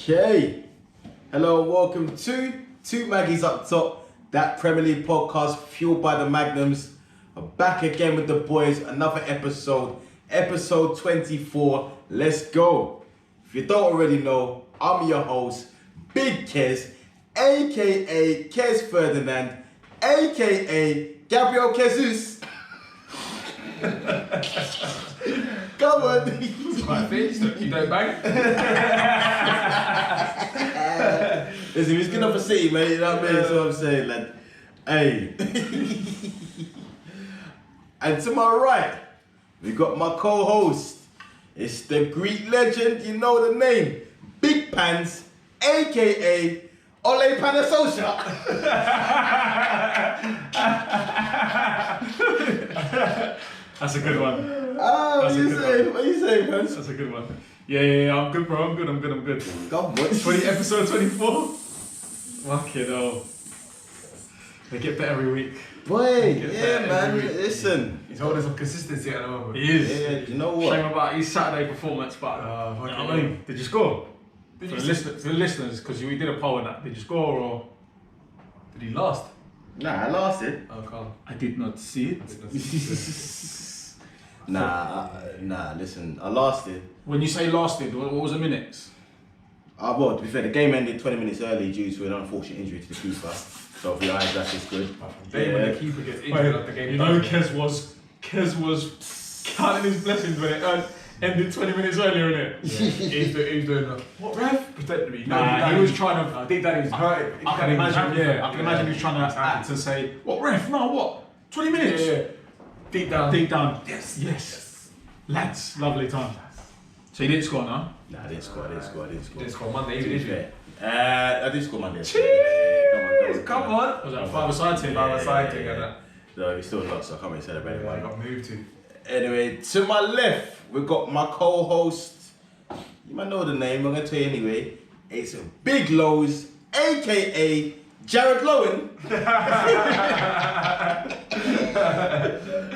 Okay. Hello and welcome to Two Maggies Up Top, that Premier League podcast fueled by the Magnums. We're back again with the boys, another episode 24. Let's go. If you don't already know, I'm your host, Big Kes, aka Kes Ferdinand, aka Gabriel Jesus. Come on. My face, you don't bang. Listen, he's good enough for City, mate. You know what I mean? That's what I'm saying, lad. Hey. And to my right, we got my co-host. It's the Greek legend, you know the name, Big Pans, aka Ole Pana That's a good one. Oh, what you saying? What you saying, man? That's a good one. Yeah, I'm good, bro. I'm good. God, what? Episode 24. Fucking hell. They get better every week. Boy, yeah, man. Listen. He's holding some consistency at the moment. He is. Yeah, you know what? Shame about his Saturday performance, but you know what I mean? Did you score? For the listeners, because we did a poll on that. Did you score or did he last? Nah, I lasted. Oh, calm. I did not see it. Nah, listen, I lasted. When you say lasted, what was the minutes? Well, to be fair, the game ended 20 minutes early due to an unfortunate injury to the keeper. So for your eyes, that's just good. When the keeper gets injured at the game. You know, Kes was counting his blessings when it ended 20 minutes earlier, innit? Yeah. He's doing what ref? Protect me. Nah, he was trying to. I think that he was hurt. I can imagine he was trying to act and say, what ref? No, what? 20 minutes? Yeah. Deep down. Yes. Lads, lovely time. So you didn't score, no? Nah, I didn't score. You didn't score Monday, did you? I did score Monday. Come on. Was that a five-a-side team? Five-a-side team, yeah. No, we still lost, so I can't really celebrate it. I got moved to. Anyway, to my left, we've got my co-host. You might know the name, I'm going to tell you anyway. It's Big Lows, aka Jared Lowen.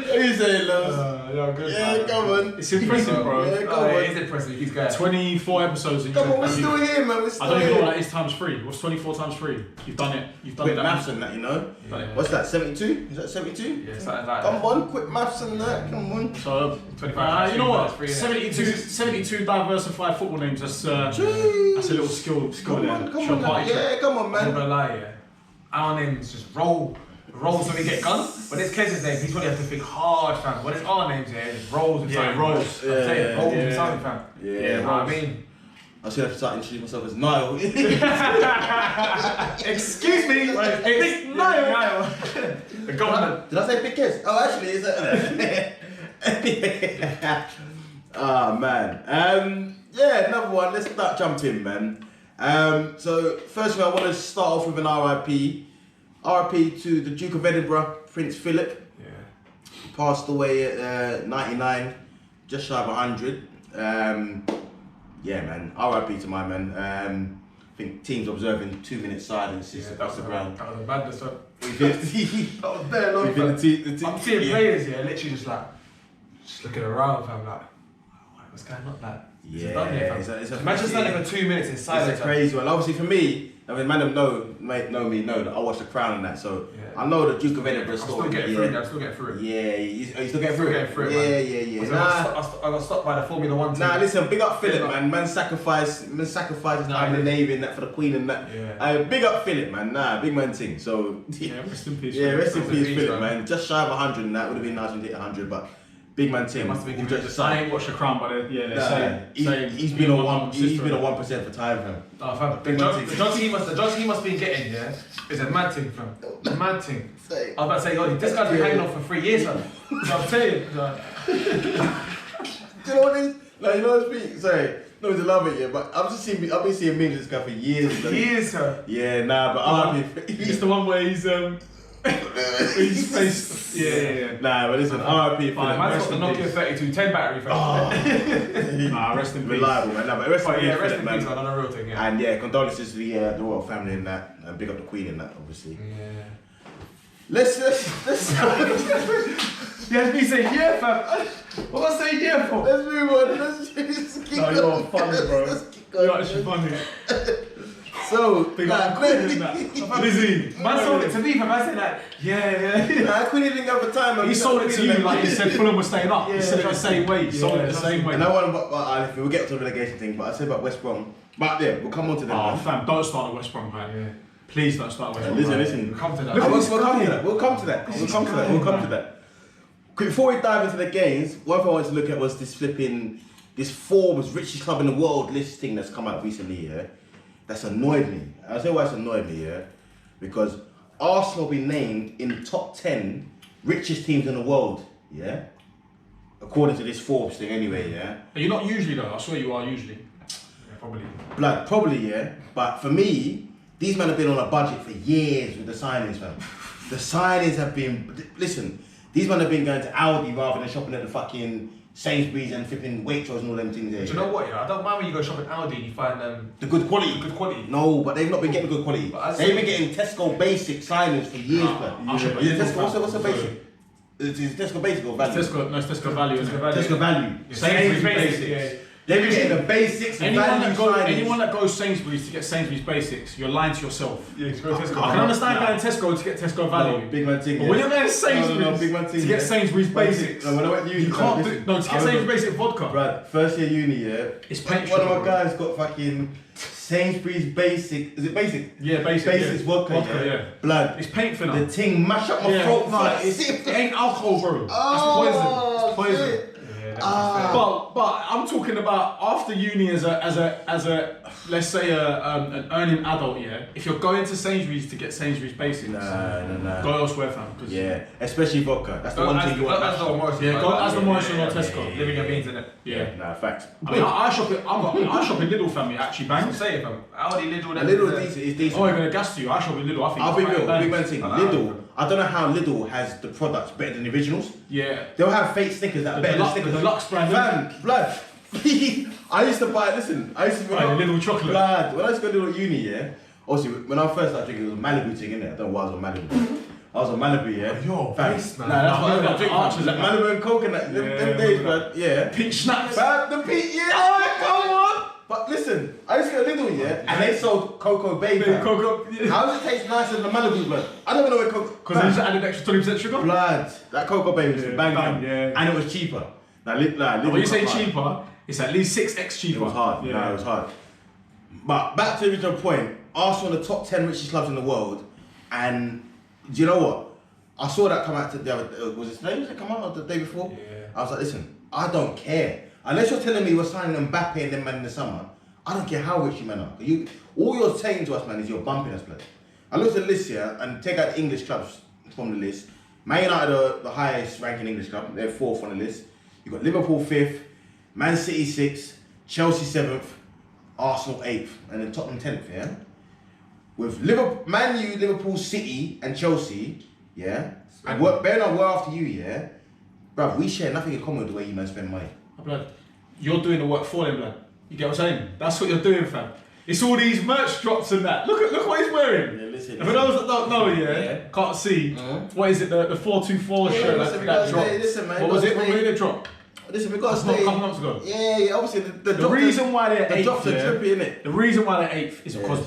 What are you saying, Lows? Good, yeah, man. come on. It's impressive, bro. Yeah, come on. It is impressive. He's got 24 episodes. Come on, we're still here, man. We're still I don't even here. know what that is times 3. What's 24 times 3? You've done it. Quick maths and that, you know? Yeah. What's that, 72? Is that 72? Yeah, something like that. Come on, quick maths and that, come on. So, 25 you know what? 72 diversified football names. That's a little skill Come there. on, come on, yeah, come on, I'm not man. gonna lie, yeah. Our names just rolls when we get guns. When it's Kes's name, he's probably have to think hard, fam. When it's our names, yeah, it rolls with something. rolls. I'm saying, rolls with something, fam. Yeah, You know what I mean? I should have started introducing myself as Niall. Excuse me, it's Niall. The government. Did I say Big Kes? Oh, actually, is that? Oh, man. Yeah, another one. Let's start jumping, man. So, first of all, I want to start off with an RIP. RIP to the Duke of Edinburgh, Prince Philip. Yeah. He passed away at 99, just shy of 100. Yeah, man. RIP to my man. I think teams observing 2 minute silence across the ground. That was a madness, fam. That was very long, fam. I'm seeing yeah. players here, literally just looking around, fam, like, what's going on, like, is it done yet, fam? Imagine standing for 2 minutes in silence. It's a crazy one. Obviously for me, I mean, man, know that I watched The Crown and that, so yeah. I know the Duke of Edinburgh I'm story. still getting through it. Yeah, you still getting through it? Yeah. I got stopped by the Formula 1 team. Nah, listen, big up Philip, man. Man sacrificed his time in the Navy and that for the Queen and that. Yeah. Big up Philip, man. Nah, big man thing. So, Yeah, rest in peace. yeah, rest in peace, Philip, man. Just shy of 100 and that would have been nice to hit 100, but big man team. Must have been I ain't watched The Crown, but he's been on 1% for time, fam. Oh, fam, the judge he must be getting, yeah, is a mad thing, fam. A mad thing. I was about to say, yo, this guy's been hanging on for 3 years, fam. So I'm saying, Do you know what it is? Like, you know what I mean? Sorry, no to love it, yeah, but I've been seeing memes of this guy for years. years, sir. Yeah, nah, but It's the one where he's his face. Yeah. Nah, but listen, RIP. Man's got the Nokia 3210 battery, fam. Nah, rest in peace. Reliable, man. Nah, but rest in peace, rest in man. peace, man, on a real thing, yeah. And yeah, condolences to the royal family and that, and big up the Queen and that, obviously. Yeah. Let's. Yeah, me say yeah, fam. What was I saying yeah for? Let's move on. Let's keep No, you're funny, bro. You're actually funny. So, They got quid that. Lizzie. Man sold it to me, man. I said like, yeah. I couldn't even go for time. He sold it to you like he said Fulham was staying up. He said it the same way. He sold it the same way. And I want about we'll get to the relegation thing, but I said about West Brom. But yeah, we'll come on to that. Oh, fam, don't start at West Brom, man. Yeah. Please don't start at West Brom. Listen. We'll come to that. We'll come to that. Before we dive into the games, one thing I wanted to look at was this Forbes richest club in the world listing that's come out recently, yeah? That's annoyed me. I'll tell you why it's annoyed me, yeah? Because Arsenal will be named in the top 10 richest teams in the world, yeah? According to this Forbes thing anyway, yeah? Are you not usually though? I swear you are usually. Yeah, Probably, yeah? But for me, these men have been on a budget for years with the signings, man. The signings have been... Listen, these men have been going to Aldi rather than shopping at the fucking Sainsbury's and flipping Waitrose and all them things there. Do you know what? Yeah, I don't mind when you go shopping Aldi and you find the good quality. Good quality. No, but they've not been getting good quality. They've been getting Tesco basic signings for years, man. What's the basic? Is Tesco basic or value? It's Tesco value. Tesco value. Sainsbury's basic. Yeah. They've been getting the basics. Anyone that goes Sainsbury's to get Sainsbury's basics, you're lying to yourself. Yeah, go Tesco. I can understand going Tesco to get Tesco value. No, big man thing. But when you're going to Sainsbury's big man thing, to get Sainsbury's basics, when I went uni, you can't do. No, to get Sainsbury's basic vodka. Right, first year uni, yeah. It's paint. One of my guys got fucking Sainsbury's basic. Is it basic? Yeah, basic. Basics vodka, yeah. Blood. It's paint thinner. The thing mash up my throat. No, it ain't alcohol, bro. That's poison. It's poison. But I'm talking about after uni as a let's say an earning adult, yeah. If you're going to Sainsbury's to get Sainsbury's basics, no. go elsewhere, fam. Yeah, especially vodka. That's the one thing you want. Go as the Morrison or Tesco. Living your beans in it. Yeah. Nah, facts. I mean, I shop it. I shop in Lidl, fam. It actually bangs. I'm saying, fam. Aldi, Lidl, Lidl is decent. Oh, I'm gonna gas to you. I shop in Lidl. I think. I'll be real. Big man thing. Lidl. I don't know how Lidl has the products better than the originals. Yeah. They'll have fake stickers that are better than stickers. The Lux brand. Fam, blood. I used to buy. Listen, I used to buy Lidl chocolate. Blood. When I used to go to uni, yeah. Obviously, when I first started drinking, it was a Malibu thing, innit? I don't know why I was on Malibu. I was on Malibu, yeah. Yo, face, man. Nah, that's what I got drink. Malibu and coconut. Them days, blood. Yeah. Pink schnapps. The pink, yeah. Oh, come on. But listen, I used to go Lidl, yeah, and they sold Cocoa Bay. Cocoa. Yeah. How does it taste nicer than the Malibu, blood? I don't even know where Cocoa. Because they just added extra 20% sugar. Blood. That Cocoa Bay was bang, yeah. And it was cheaper. Now, Lidl. When you say cheaper, it's at least 6x cheaper. It was hard. Yeah. No, it was hard. But back to the original point, Arsenal are the top 10 richest clubs in the world, and do you know what? I saw that come out the other. Was it today? Was it come out or the day before? Yeah. I was like, listen, I don't care. Unless you're telling me we're signing Mbappe and them man in the summer, I don't care how rich you men are. All you're saying to us, man, is you're bumping us, blood. I looked at the list here and take out the English clubs from the list. Man United are the highest ranking English club. They're 4th on the list. You've got Liverpool 5th, Man City 6th, Chelsea 7th, Arsenal 8th, and then Tottenham 10th, yeah? With Man U, Liverpool, City, and Chelsea, yeah? And bear in mind, we're after you, yeah? Bruv, we share nothing in common with the way you man spend money. Blood, you're doing the work for them, blood. You get what I'm saying? That's what you're doing, fam. It's all these merch drops and that. Look what he's wearing. Yeah, listen. And for those that don't know, can't see. What is it? The 424 shirt that dropped. Listen, man. What was it? When did it drop? Listen, we got to A stay. couple months ago. Yeah, obviously The reason why they're 8th, the drops are trippy, innit? The reason why they're 8th is because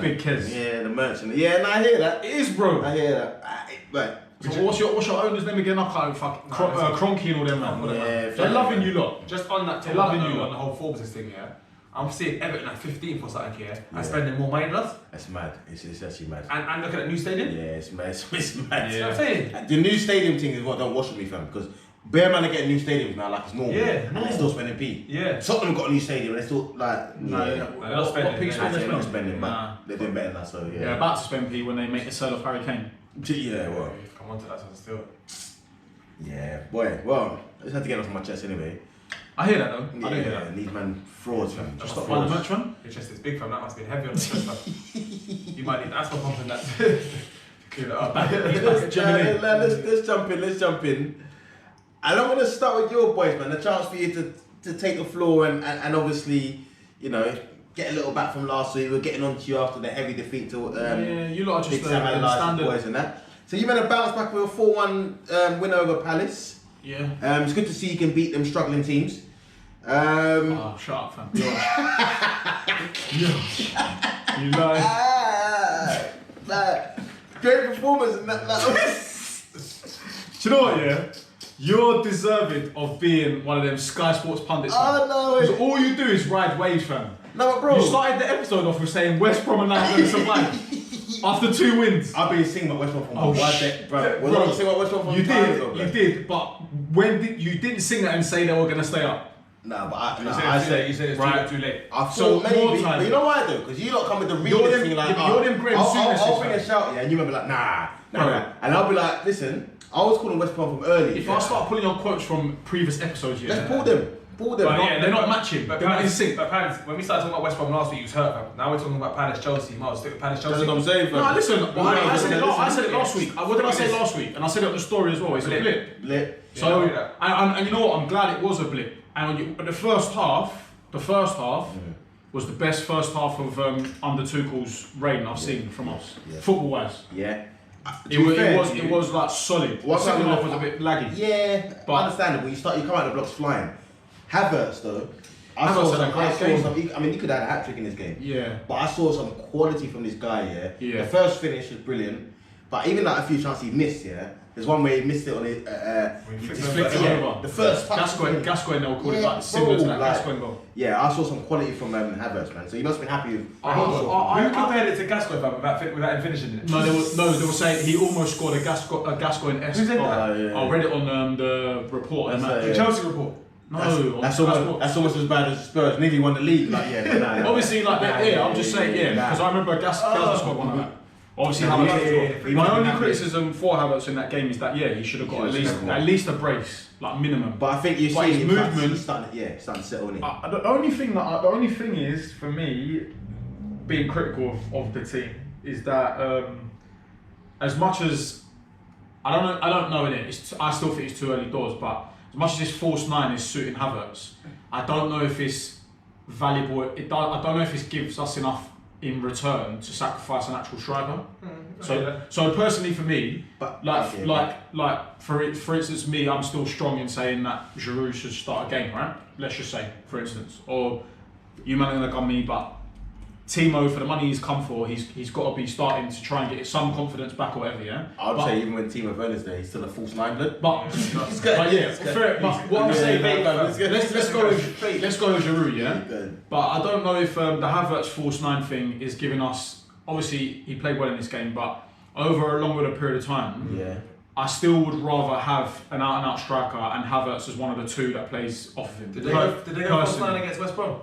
Big Kes. Yeah, the merchant. Yeah, no, I hear that. It is, bro. I hear that. Right. So what's your owner's name again? I can't fucking Cronky and all them, man. Yeah, they're loving you lot. Just on that, they're loving you on the whole Forbes thing, yeah. I'm seeing Everton at 15th or something here, and spending more money than us. That's mad. It's actually mad. And looking at new stadium. Yeah, it's mad. It's mad. Yeah. I'm saying. The new stadium thing is what don't wash with me, fam. Because bare man are getting new stadiums now, like it's normal. Yeah, and they're still spending P. Yeah. Tottenham got a new stadium, and they're still like. They're not spending. They're not spending, but they're doing better than us. So yeah. They're about to spend P when they make the sale of Harry Kane. Yeah, well. Come on to that, so still. Yeah, boy. Well, I just had to get off my chest anyway. I hear that though. Yeah, I do hear that. These man frauds, fam. Just stop buying the merch, man. Your chest is big, fam. That must be heavy on the chest, fam. You might need asthma pump in that. Clear it up. Let's jump in. And I'm going to start with your boys, man. A chance for you to take the floor and obviously, you know, get a little back from last week. We're getting on to you after the heavy defeat to you lot are just Big Sam boys and that. So you made a bounce back with a 4-1 win over Palace. Yeah. It's good to see you can beat them struggling teams. Shut up, fam. You lie. Great performance in that. Do you know what, yeah? You're deserving of being one of them Sky Sports pundits. Oh, no. Because all you do is ride waves, fam. No, but bro. You started the episode off with saying West Brom are now going to survive after 2 wins. I've been singing about West Brom from bro. Bro, Sing about West Brom from you did, but you didn't sing that and say they were going to stay up. Nah, but You said it's right. too late. I So, thought more maybe, time. but you know why though? Because you lot come with the You're remix them- thing like, yeah, but you're them Graham I'll Souness, finish out, yeah, and you remember like, nah. Right. And I'll be like, listen, I was calling West Brom from early. If I start pulling on quotes from previous episodes, yeah, let's pull them. But they're not matching. But They're not in sync. But Palace, when we started talking about West Brom last week, he was hurt, fam. Now we're talking about Palace Chelsea. Might stick with Palace Chelsea. That's what I'm saying, fam. No, listen. I said it last week. What did I say Blip. last week? And I said it on the story as well. It's a blip. Blip. So, Yeah, and you know what? I'm glad it was a blip. And the first half was the best first half of under Tuchel's reign I've seen from us, football-wise. Yeah. It was like solid. The second half was a bit laggy. Yeah, But- understandable. You come out the blocks flying. Havertz though, I Havertz had a great game. I mean, he could have had a hat-trick in this game. Yeah. But I saw some quality from this guy, Yeah. The first finish was brilliant. But even like a few chances he missed, There's one where he missed it on his... He flicked it over. The first touch. Gascoigne, they'll call it Yeah, like similar to bro, that like- Gascoigne goal. Yeah, I saw some quality from Havertz, man. So you must have been happy with... Who compared it to Gascoigne, fam, without him finishing it? No, they were saying he almost scored a Gascoigne-esque Who said goal. that? Yeah. I read it on the report. That's and that- Yeah. The Chelsea report. No, That's on Sky almost, Sports. that's almost as bad as Spurs. Nearly won the league. Like, Obviously, like that. Yeah, I'm just saying, because I remember Gascoigne scored one of that. Obviously, Havertz. My only criticism for Havertz in that game is that he should have got at least a brace, like minimum. But I think you're But seeing his him movement- he's starting to settle in. The only thing is for me, being critical of the team is that as much as I don't know in it. I still think it's too early doors. But as much as this false 9 is suiting Havertz, I don't know if it's valuable. I don't know if it gives us enough in return to sacrifice an actual striker. So personally for me, But for instance, me, I'm still strong in saying that Giroud should start a game, right? Let's just say, for instance, or you man are gonna come me, but Timo, for the money he's come for, he's got to be starting to try and get some confidence back or whatever, yeah. I would say even when Timo Werner's there, he's still a false 9 blood. But what I'm saying, let's go with Giroud, yeah. But I don't know if the Havertz false 9 thing is giving us. Obviously, he played well in this game, but over a longer period of time, I still would rather have an out-and-out striker and Havertz as one of the two that plays off of him. Did they go false 9 against West Brom?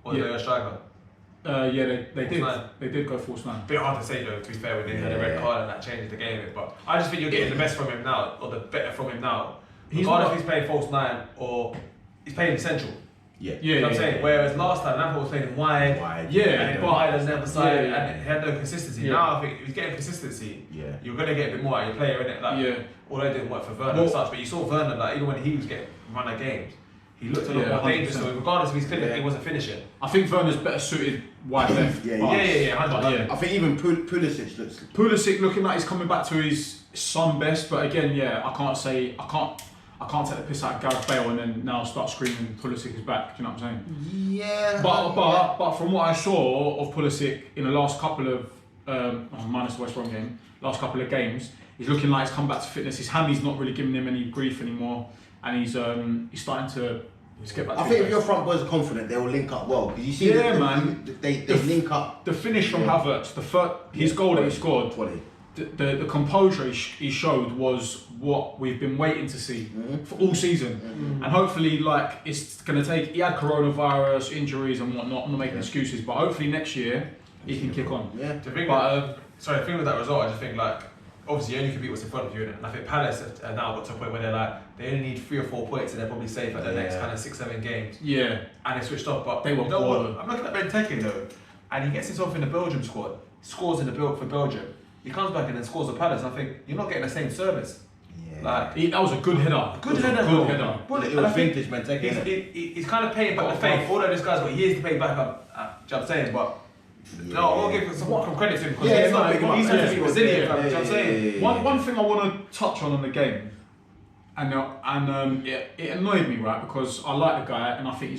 Or did they go striker? Yeah, they did. 9. They did go false 9. Bit hard to say though, to be fair, when they had a red card and that changed the game a bit. But I just think you're getting the best from him now, or the better from him now. Regardless if he's playing false 9 or he's playing central. Yeah. You know what I'm saying? Whereas last time, Lampard was playing wide. And then wide on the other side, and he had no consistency. Now I think if he's getting consistency, you're going to get a bit more out of your player, innit? Like, although it didn't work for Werner and such, but you saw Werner, like, even when he was getting run of games, he looked a lot more dangerous. So regardless of his clinic, he wasn't finishing. I think Werner's better suited wide left. I think even Pulisic looks. Pulisic looking like he's coming back to his son best, but again, I can't take the piss out of Gareth Bale and then now start screaming Pulisic is back. Do you know what I'm saying? Yeah. But from what I saw of Pulisic in the last couple of minus the West Brom game, last couple of games, he's looking like he's come back to fitness. His hammies not really giving him any grief anymore, and he's starting to get back. I think if your front boys are confident, they will link up well. Because you see, they link up. The finish from Havertz, his goal that he scored. The composure he showed was what we've been waiting to see for all season, and hopefully, like, it's gonna take. He had coronavirus, injuries, and whatnot. I'm not making excuses, but hopefully next year he can kick on. Yeah. The thing with that result, I just think like obviously you only compete what's in front of you, and I think Palace have now got to a point where they're like they only need 3 or 4 points, and they're probably safe at the next kind of 6-7 games. Yeah, and they switched off, but they were poor. I'm looking at Benteke though, and he gets himself in the Belgium squad, scores in the build for Belgium. He comes back and then scores a Palace. I think you're not getting the same service. Yeah. Like that was a good header. Good header. It was vintage Benteke. He's kind of paying back the faith. Although this guy's got years to pay back up. Do you know what I'm saying? But no, I will give some credit to him because he's supposed to be resilient. Do you know what I'm saying? One thing I want to touch on the game, it annoyed me, right, because I like the guy and I think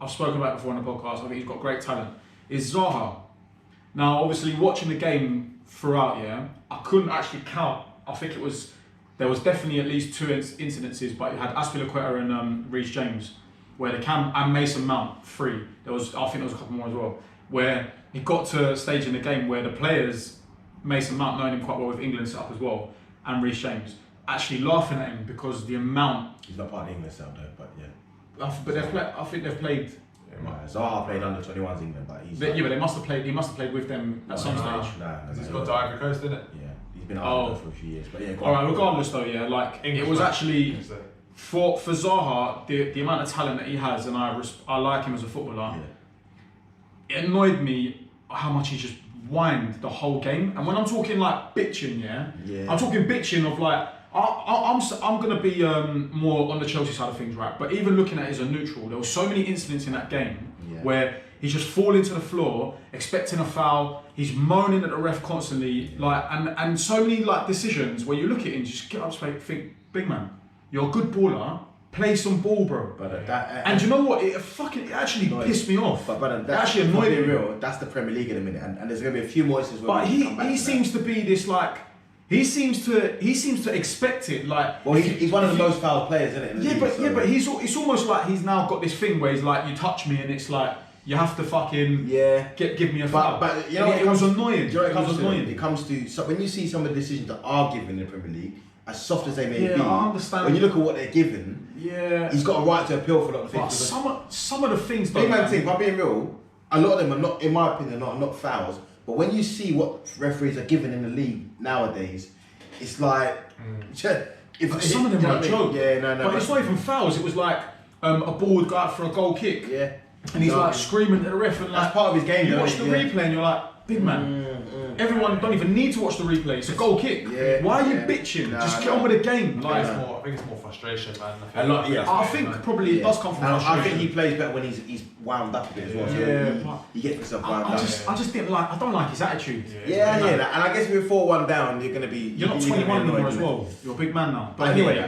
I've spoken about it before on the podcast, I think he's got great talent, is Zaha. Now, obviously, watching the game throughout, I couldn't actually count. I think there was definitely at least 2 incidences, but you had Aspilicueta and Reece James, where and Mason Mount, 3. I think there was a couple more as well, where it got to a stage in the game where the players, Mason Mount knowing him quite well with England set up as well, and Reece James, actually laughing at him because the amount. He's not part of the England setup though, but yeah. I think they've played. Zaha played under 21s England, but he's. But they must have played. He must have played with them at some stage. He's got to Ivory Coast, didn't it? Yeah, he's been out for a few years, but yeah. All right. Regardless, though, it was actually for Zaha the amount of talent that he has, and I like him as a footballer. Yeah. It annoyed me how much he just whined the whole game, and when I'm talking like bitching, I'm talking bitching of like. I'm going to be more on the Chelsea side of things, right? But even looking at it as a neutral, there were so many incidents in that game where he's just falling to the floor, expecting a foul. He's moaning at the ref constantly, and so many like decisions where you look at him, just get up straight, think, big man, you're a good baller. Play some ball, bro. But and you know what? It actually pissed me off. But that actually annoyed me. Real, that's the Premier League in a minute, and there's going to be a few more instances. But he seems to be this like. He seems to expect it like. Well, he's one of the most foul players, isn't it? But it's almost like he's now got this thing where he's like, you touch me and it's like you have to fucking give me a foul. But you know, it was annoying. You know, it comes to so when you see some of the decisions that are given in the Premier League, as soft as they may be, I understand. When you look at what they're given, he's got a right to appeal for a lot of things. But some of the things, big man thing, by being real, a lot of them are not, in my opinion, not fouls. But when you see what referees are given in the league nowadays, it's like some of them are a joke. But it's not even fouls. It was like a ball would go out for a goal kick. Yeah. And he's like screaming at the ref, and like that's part of his game. You watch the replay and you're like, big man. Everyone don't even need to watch the replay. It's a goal kick. Why are you bitching? Just get on with the game. I think it's more frustration, man. I think probably it does come from frustration. I think he plays better when he's wound up a bit as well. So he gets himself wound up. I just didn't like. I don't like his attitude. And I guess if you're 4-1 down, you're gonna be. You're not 21 anymore as well. You're a big man now. But anyway,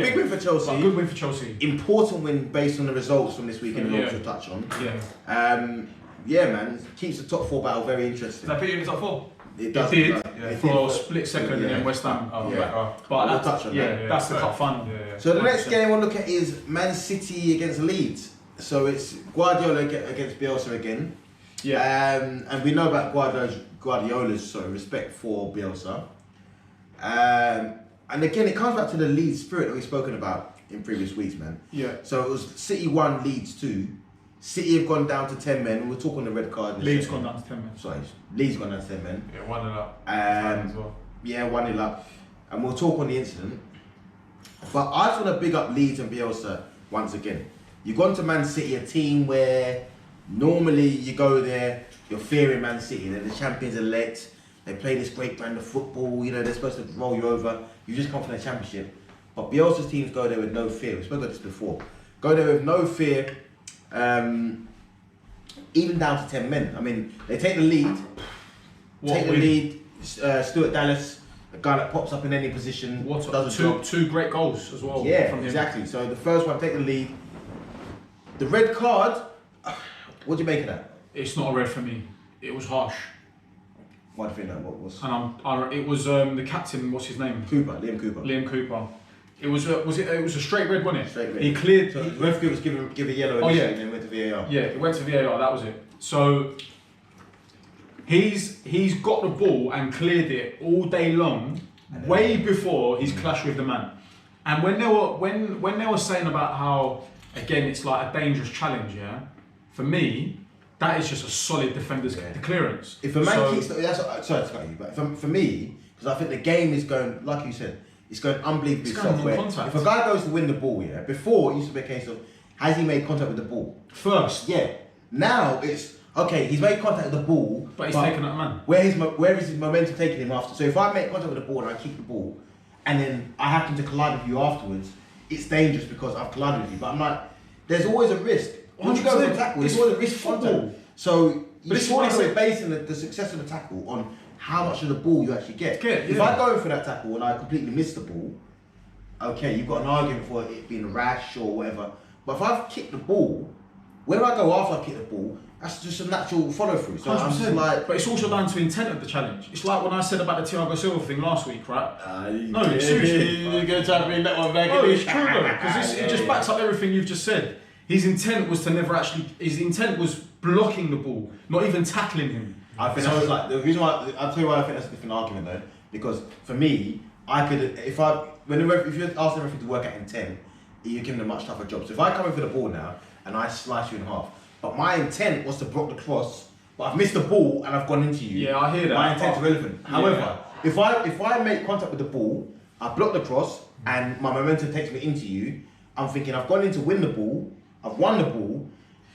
big win for Chelsea. Good win for Chelsea. Important win based on the results from this weekend, which we'll touch on. Yeah, man, keeps the top 4 battle very interesting. Did I put you in the top 4? It does. It for a split second and then West Ham. But we'll touch on that. That's the cup final. So the next game we'll look at is Man City against Leeds. So it's Guardiola against Bielsa again. And we know about Guardiola's respect for Bielsa. And again, it comes back to the Leeds spirit that we've spoken about in previous weeks, man. So it was City 1, Leeds 2. City have gone down to 10 men. We'll talk on the red card. Leeds gone down to 10 men. Sorry, Leeds gone down to 10 men. 1-0 up. 1-0 up. And we'll talk on the incident. But I just want to big up Leeds and Bielsa once again. You've gone to Man City, a team where normally you go there, you're fearing Man City. They're the champions elect. They play this great brand of football. You know, they're supposed to roll you over. You just come from the championship. But Bielsa's teams go there with no fear. We've spoken about this before. Go there with no fear. Even down to 10 men. I mean, they take the lead. Stuart Dallas, a guy that pops up in any position. Does a job. 2 great goals as well. Yeah, from him. Exactly. So the first one, take the lead. The red card. What do you make of that? It's not a red for me. It was harsh. Why do you think that? What was? And it was the captain. What's his name? Liam Cooper. It was a straight red, wasn't it? Straight red. He cleared. So the ref was give a yellow and then went to VAR. Yeah, it went to VAR. That was it. So he's got the ball and cleared it all day long, way before he's clashed with the man. And when they were saying about how again it's like a dangerous challenge, for me that is just a solid defender's clearance. If a man keeps, sorry to cut you, but for me, because I think the game is going, like you said. It's going unbelievably soft. If a guy goes to win the ball, before it used to be a case of, has he made contact with the ball? First. Now it's, okay, he's made contact with the ball. But he's taken that man. Where is his momentum taking him after? So if I make contact with the ball and I keep the ball, and then I happen to collide with you afterwards, it's dangerous because I've collided with you. But I'm like, there's always a risk. Once you go for a tackle, there's always a risk contact. So you're always basing the success of the tackle on how much of the ball you actually get. If I go in for that tackle and I completely miss the ball, okay, you've got an argument for it being rash or whatever. But if I've kicked the ball, where do I go after I've kicked the ball? That's just a natural follow through. So I'm just like, but it's also down to intent of the challenge. It's like when I said about the Thiago Silva thing last week, right? No, seriously, you're gonna try to bring that one back. No, it's true though, because it just backs up everything you've just said. His intent was to never actually. His intent was blocking the ball, not even tackling him. I think that's like the reason why. I'll tell you why I think that's a different argument though. Because for me, I could if you ask the referee to work at intent, you give them a much tougher job. So if I come in for the ball now and I slice you in half, but my intent was to block the cross, but I've missed the ball and I've gone into you. Yeah, I hear that. My intent's irrelevant. However, if I make contact with the ball, I block the cross and my momentum takes me into you, I'm thinking I've gone in to win the ball, I've won the ball,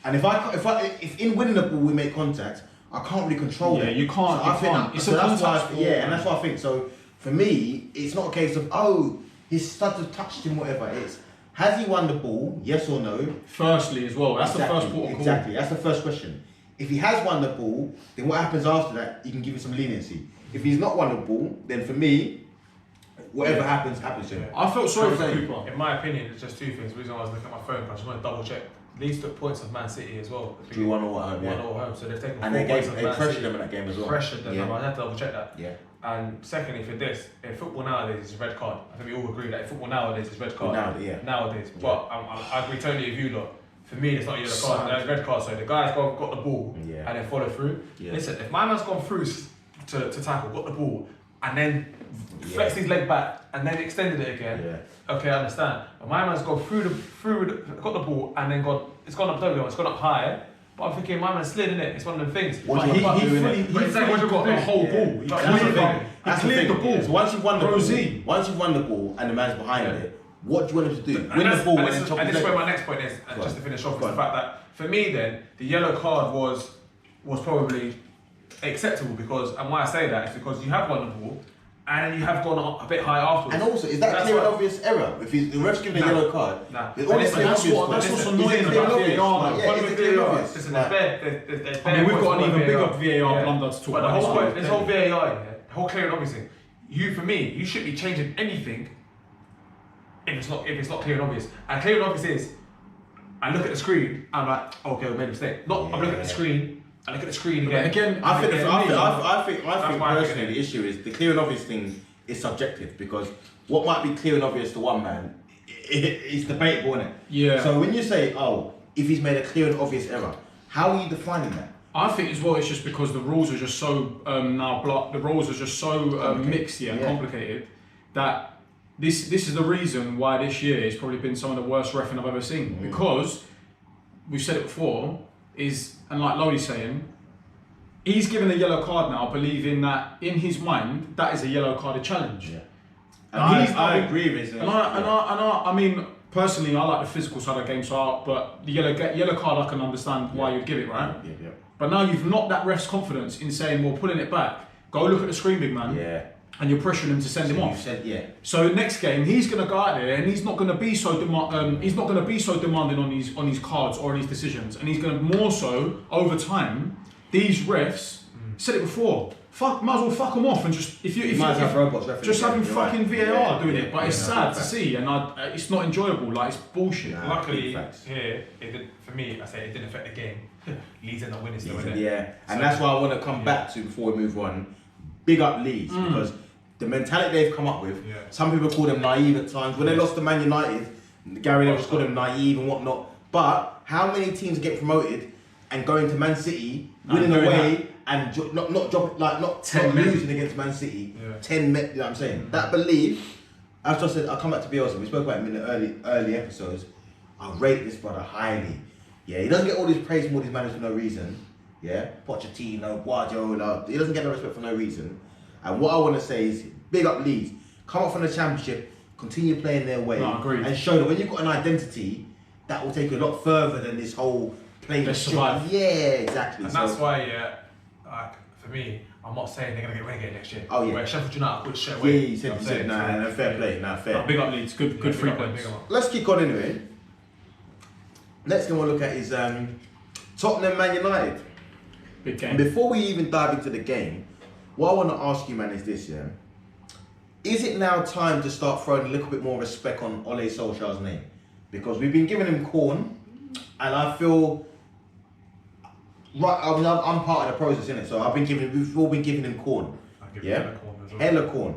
and if in winning the ball we make contact, I can't really control it. Yeah, you can't. So You can't. It's so a that's why contact. and that's what I think. So for me, it's not a case of he's started to touch him, whatever. It's has he won the ball? Yes or no? Firstly, as well. That's the first port of call. Exactly. That's the first question. If he has won the ball, then what happens after that? You can give him some leniency. If he's not won the ball, then for me, whatever happens to him. I felt sorry for Cooper. In my opinion, it's just two things. The reason why I was looking at my phone, I just want to double check. Leeds took points of Man City as well. Drew 1-0 at home. 1-0 home. So they've taken and 4 points of they Man pressured City. them in that game as well. Pressured them. I had to double check that. Yeah. And secondly, for this, in football nowadays, it's red card. I think we all agree that in football nowadays, it's red card. Nowadays. But I agree totally with you lot. For me, it's not a yellow card, no, it's red card. So the guy's got the ball and then follow through. Yeah. Listen, if my man's gone through to tackle, got the ball, and then flexed his leg back and then extended it again, okay, I understand. But my man's gone got the ball and then it's gone up it's gone up high. But I'm thinking, my man slid in it. It's one of them things. He got the whole ball. He cleared the ball. So once you've won the ball and the man's behind it, what do you want him to do? Win the ball and then chop and this is where my next point is, and just to finish off, is the fact that for me then, the yellow card was probably acceptable because, and why I say that is because you have won the ball and you have gone a bit high afterwards. And also, is that clear and obvious error? If the ref's giving a yellow card, that's what's annoying about VAR. Listen, there's bare we've got an even bigger VAR blunder to talk about. But this whole VAR, the whole clear and obvious thing, for me, you shouldn't be changing anything if it's not clear and obvious. And clear and obvious is, I look at the screen, I'm like, okay, I made a mistake. I look at the screen, I look at the screen again. I think personally the issue is the clear and obvious thing is subjective because what might be clear and obvious to one man, it's debatable, isn't it? Yeah. So when you say, if he's made a clear and obvious error, how are you defining that? I think as well, it's just because the rules are just so mixed and complicated that this is the reason why this year has probably been some of the worst reffing I've ever seen. Because we've said it before, and like Lowey's saying, he's given a yellow card now, believing that in his mind that is a yellow carded challenge. Yeah. And I agree with it. I mean, personally, I like the physical side of the game, but the yellow card I can understand why you'd give it, right? Yeah. But now you've knocked that ref's confidence in saying, well, pulling it back, go look at the screen, big man. Yeah. And you're pressuring him to send him off. So next game he's going to go out there and he's not going to be so demanding on his cards or on his decisions, and he's going to more so over time. These refs said it before. Might as well fuck them off and just have him fucking VAR doing it. But it's sad to see, and it's not enjoyable. Like, it's bullshit. Luckily here, for me, I say it didn't affect the game. Leeds end up winning still, innit? Yeah, and that's why I want to come back to before we move on. Big up Leeds because the mentality they've come up with. Some people call them naive at times. When they lost to Man United, Gary Neville called them naive and whatnot. But how many teams get promoted and going to Man City, winning away and not losing against Man City? 10 men, you know what I'm saying? That belief, as I said, I'll come back to Bielsa. We spoke about him in the early episodes. I rate this brother highly. Yeah, he doesn't get all this praise from all these managers for no reason. Yeah, Pochettino, Guardiola, he doesn't get no respect for no reason. And what I want to say is, big up Leeds, come up from the Championship, continue playing their way, and show that when you've got an identity, that will take you a lot further than this whole playing. Survive. Yeah, exactly. And that's why, for me, I'm not saying they're going to get relegated next year. Oh yeah. Where Sheffield United would straight away. Yeah, you said fair play, fair. Big up Leeds, good free points. Let's kick on anyway. Next thing we'll look at is Tottenham Man United. Big game. Before we even dive into the game, what I want to ask you, man, is this, yeah? is it now time to start throwing a little bit more respect on Ole Solskjaer's name? Because we've been giving him corn, and I feel right. I mean, I'm part of the process, innit? So we've all been giving him corn. Yeah, hella corn.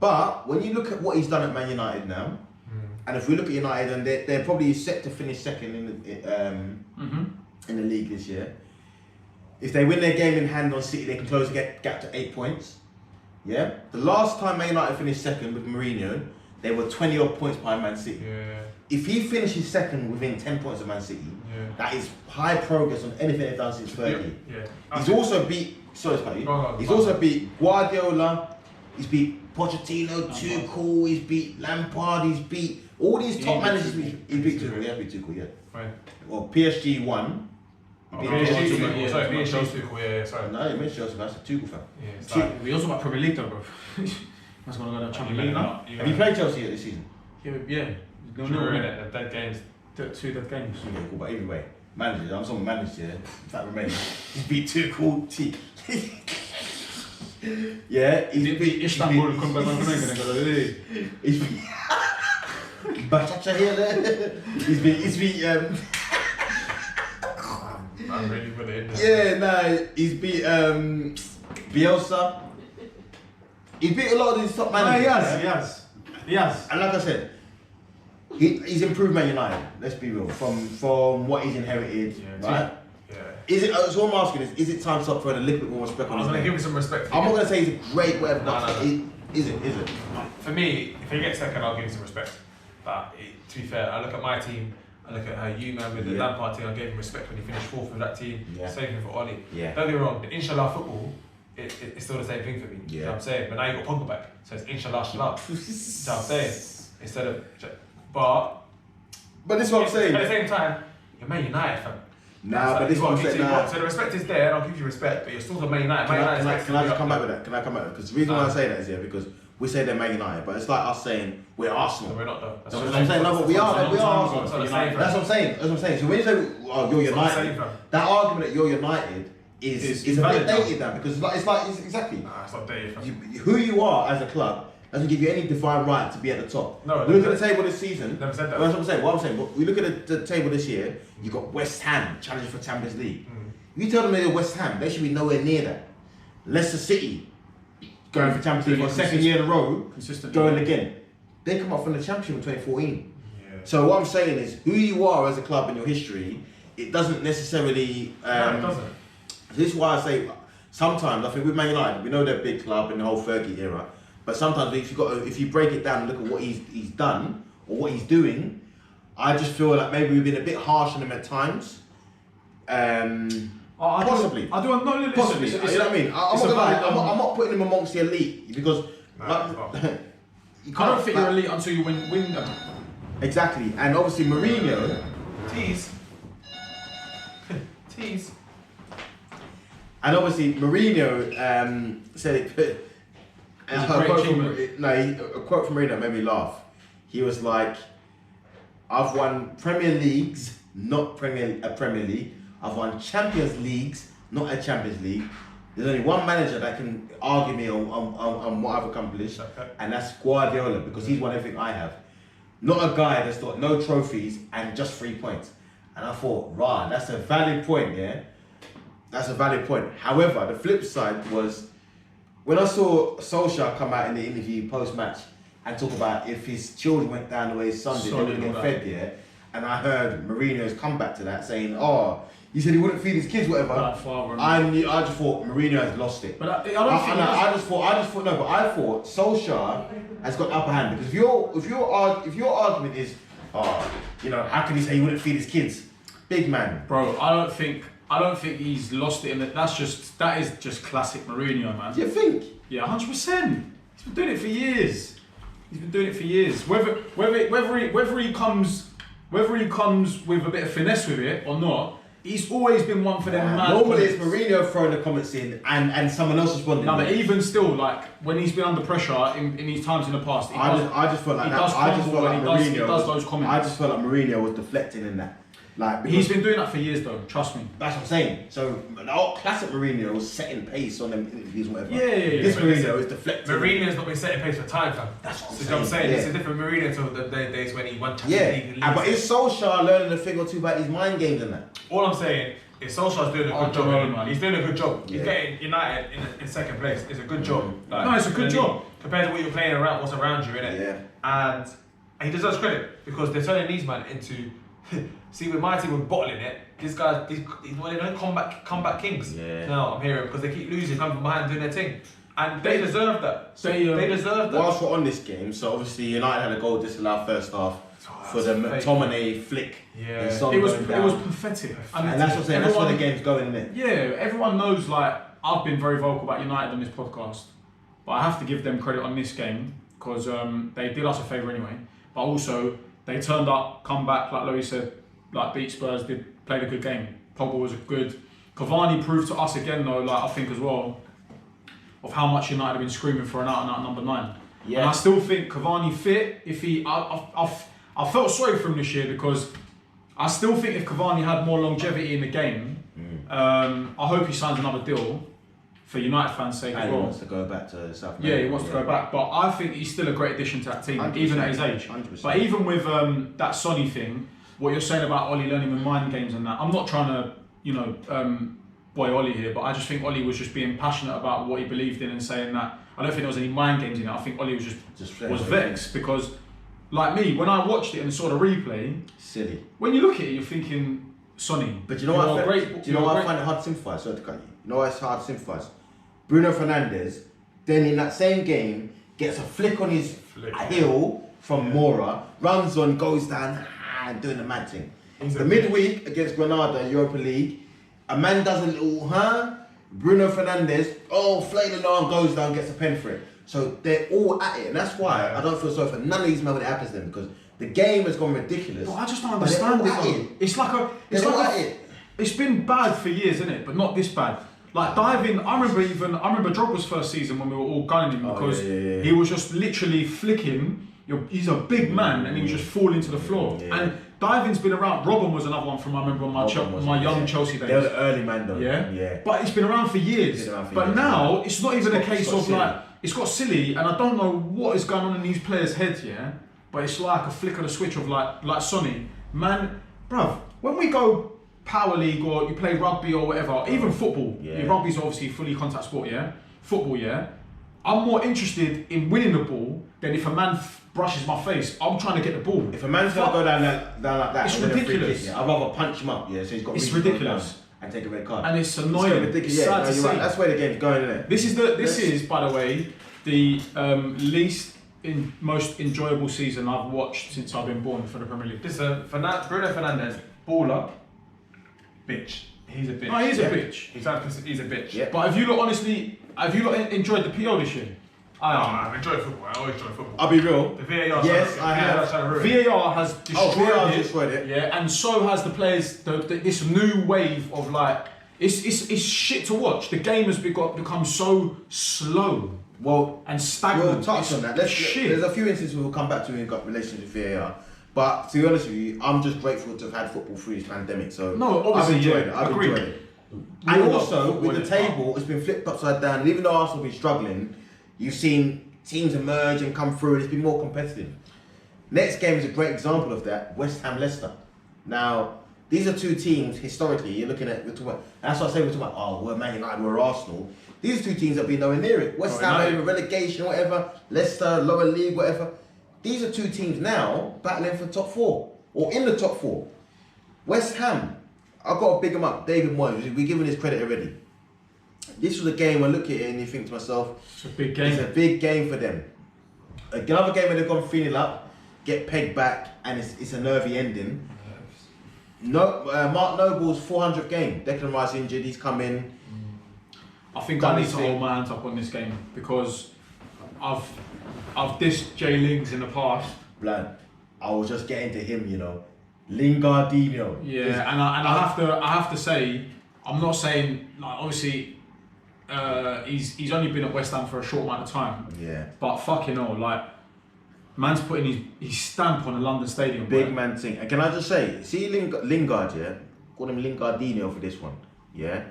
But when you look at what he's done at Man United now, and if we look at United, and they're probably set to finish second in the league this year. If they win their game in hand on City, they can close the gap to 8 points. Yeah, the last time Man United finished second with Mourinho, they were 20 odd points behind Man City. Yeah. If he finishes second within 10 points of Man City, that is high progress on anything they've done since 30. Yeah. He's also beat. Sorry, Scotty. He's also beat Guardiola. He's beat Pochettino, Tuchel. He's beat Lampard. He's beat all these top managers. He beat Tuchel. Yeah, beat Tuchel. Yeah. Right. Well, PSG won. PSG Tuchel. Yeah. Sorry. No, you mentioned Chelsea. That's a Tuchel fan. Yeah. We also got Premier League though, bro. That's gonna go to Champions League now. Have you played Chelsea this season? Yeah. No, dead games. 2 dead games. Yeah, cool. But anyway, managers. I'm talking managers. Yeah. That remains. He's beat Tuchel. Yeah, he's beat Istanbul. He's beat Bachcha here. He's beat. I'm ready for the end. Yeah, he's beat Bielsa. He beat a lot of these top managers. He has. And like I said, he's improved Man United. Let's be real. From what he's inherited, right? Is it? So what I'm asking is it time to start throwing a little bit more respect on his name? I'm gonna give him some respect. I'm not gonna say he's a great whatever. Is it? For me, if he gets second, I'll give him some respect. But to be fair, I look at my team. I look at how you man with the Lampard team. I gave him respect when he finished 4th with that team. Same thing for Oli. Don't get me wrong. In Inshallah football, it's still the same thing for me. You know what I'm saying? But now you got Pogba back, so it's Inshallah Shalab. You know what I'm saying? Instead of, but this is what I'm saying. At the same time, you're Man United fan. Nah, but this is what I'm saying. So the respect is there, and I'll give you respect, but you're still the Man United. Can I just come back with that? Because the reason why I say that is because we say they're Man United, but it's like us saying we're Arsenal. No, we're not though. That's what I'm saying. No, but we are Arsenal. That's what I'm saying. So when you say you're United, that argument that you're United is a bit dated now because it's exactly. Nah, it's not dated. Who you are as a club doesn't give you any divine right to be at the top. No, we look at the table this season. Never said that. That's what I'm saying. What I'm saying, we look at the table this year. You got West Ham challenging for Champions League. You tell them they're West Ham, they should be nowhere near that. Leicester City going for Champions League for a second year in a row, going again. They come up from the Championship in 2014. So what I'm saying is, who you are as a club in your history, it doesn't necessarily. No, it doesn't. This is why I say sometimes I think with Man United, we know they're a big club in the whole Fergie era. But sometimes if you break it down and look at what he's done or what he's doing, I just feel like maybe we've been a bit harsh on him at times. Possibly. Possibly. You know what I mean? I'm not putting him amongst the elite because I don't think you're elite until you win them. Exactly, and obviously Mourinho. Tease. And obviously Mourinho said it. A quote from Mourinho made me laugh. He was like, "I've won Premier Leagues, not a Premier League. I've won Champions Leagues, not a Champions League. There's only one manager that can argue me on what I've accomplished, and that's Guardiola because he's won everything I have. Not a guy that's got no trophies and just 3 points." And I thought, right, that's a valid point, yeah? That's a valid point. However, the flip side was, when I saw Solskjaer come out in the interview post-match and talk about if his children went down the way his son did, they wouldn't get fed, yeah? And I heard Mourinho's comeback to that saying, you said he wouldn't feed his kids, whatever. I just thought Mourinho has lost it. But I thought Solskjaer has got the upper hand because if your argument is, how can he say he wouldn't feed his kids? Big man. Bro, I don't think he's lost it in that. That is just classic Mourinho, man. Do you think? Yeah, 100%. He's been doing it for years. Whether he comes with a bit of finesse with it or not, he's always been one for them. Normally it's Mourinho throwing the comments in and someone else responding. No, but even still, like when he's been under pressure in these times in the past, I just felt like Mourinho was deflecting in that. Like he's been doing that for years though. Trust me. That's what I'm saying. So the old classic Mourinho was setting pace on them interviews, and whatever. Yeah. This Mourinho is deflecting. Mourinho's not been setting pace for time, fam. That's what I'm saying. Yeah. It's a different Mourinho to the days when he won Champions League. But is Solskjaer learning a thing or two about his mind games and that? All I'm saying is Solskjaer's doing a good job. Man. He's doing a good job. He's getting United in second place. It's a good job. Like, no, it's a good job compared to what you're playing around, what's around you, innit? Yeah. And he deserves credit because they're turning these man into. See, with my team, we're bottling it. These guys, these comeback kings. Yeah. No, I'm hearing because they keep losing, coming from behind, doing their thing, and they deserve that. They deserve that. Whilst we're on this game, so obviously United had a goal disallowed first half for the McTominay flick. Yeah. It was pathetic. And that's what I'm saying. That's where the game's going, isn't it? Yeah, everyone knows. Like I've been very vocal about United on this podcast, but I have to give them credit on this game because they did us a favour anyway. But also they turned up, come back, like Lowey said, like beat Spurs, played a good game. Pogba was good. Cavani proved to us again though, like I think as well, of how much United have been screaming for an out-and-out number 9. Yeah. And I still think Cavani fit. If I felt sorry for him this year because I still think if Cavani had more longevity in the game, I hope he signs another deal for United fans' sake as well. He wants to go back to South America. Yeah, he wants to go back, but I think he's still a great addition to that team, 100%, even at his age. 100%. But even with that Sonny thing, what you're saying about Ollie learning with mind games and that, I'm not trying to, boy Ollie here, but I just think Ollie was just being passionate about what he believed in and saying that. I don't think there was any mind games in it. I think Ollie was just vexed because, like me, when I watched it and saw the replay, silly. When you look at it, you're thinking Sonny. But you know what? I find it hard to sympathise. Sorry to cut you. You know why it's hard to sympathise? Bruno Fernandes, then in that same game, gets a flick on his heel from Mora, runs on, goes down, and doing the mad thing. The midweek against Granada, Europa League, a man does a little, Bruno Fernandes, flailing arm, goes down, gets a pen for it. So they're all at it, and that's why I don't feel sorry for none of these men when it happens to them, because the game has gone ridiculous. But I just don't understand it. It's been bad for years, isn't it? But not this bad. Like diving, I remember Drogba's first season when we were all gunning him because he was just literally flicking. He's a big man and he was just falling to the floor. Yeah. And diving's been around. Robin was another one from I remember my young Chelsea days. They were the early man though. Yeah. But it's been around for years. But now it's not even a case of like it's got silly, and I don't know what is going on in these players' heads. Yeah. But it's like a flick of the switch of like Sonny, man, bruv. When we go Power League or you play rugby or whatever, even football. Yeah. Rugby's obviously fully contact sport, yeah? Football, yeah? I'm more interested in winning the ball than if a man brushes my face. I'm trying to get the ball. If a man's gonna go down like that, it's ridiculous. I'd rather punch him up, so he's got it's ridiculous. And take a red card. And it's annoying. It's sad to see. Right. That's where the game's going, isn't it? This is, by the way, the most enjoyable season I've watched since I've been born for the Premier League. Bruno Fernandes, baller. Bitch. He's a bitch. No, he's a bitch. He's a bitch. Yeah. But have you lot enjoyed the PO this year? I've enjoyed football. I always enjoy football. I'll be real. The VAR. Yes, I have. VAR has destroyed it. Yeah, and so has the players. This new wave of like, it's shit to watch. The game has become so slow. Well, and stagnant. We'll touch on that. There's a few instances we'll come back to in relation to VAR. But to be honest with you, I'm just grateful to have had football through this pandemic. So I've enjoyed it. I've enjoyed it. And also with the table, it's been flipped upside down. And even though Arsenal have been struggling, you've seen teams emerge and come through, and it's been more competitive. Next game is a great example of that. West Ham, Leicester. Now these are two teams historically. You're talking about. That's what I say. We're talking about. We're Man United, we're Arsenal. These two teams have been nowhere near it. West Ham over relegation, whatever. Leicester, lower league, whatever. These are two teams now battling for top 4 or in the top 4. West Ham, I've got to big them up. David Moyes, we're giving his credit already. This was a game I look at it and you think to myself, it's a big game. It's a big game for them. Another game where they've gone 3-0 up, get pegged back, and it's a nervy ending. Mark Noble's 400th game. Declan Rice injured, he's come in. I think I need to hold my hands up on this game because I've dissed Jay Lings in the past. Blood. I was just getting to him, Lingardinho. Yeah, and I have to say, I'm not saying like obviously he's only been at West Ham for a short amount of time. Yeah. But fucking hell, like Man's putting his stamp on a London stadium. Big man thing. And can I just say, see Lingard, yeah? Call him Lingardino for this one, yeah?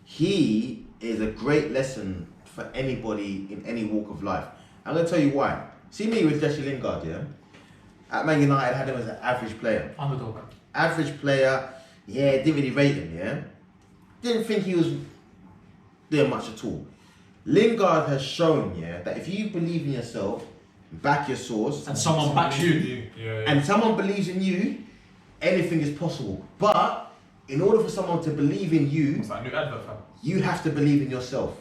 He is a great lesson for anybody in any walk of life. I'm going to tell you why. See me with Jesse Lingard, yeah? At Man United, I had him as an average player. Underdog. Average player, yeah, didn't really rate him, yeah? Didn't think he was doing much at all. Lingard has shown, yeah, that if you believe in yourself, back your source, and someone backs you, and someone believes in you, anything is possible. But in order for someone to believe in you, It's like a new advert, fam. you have to believe in yourself.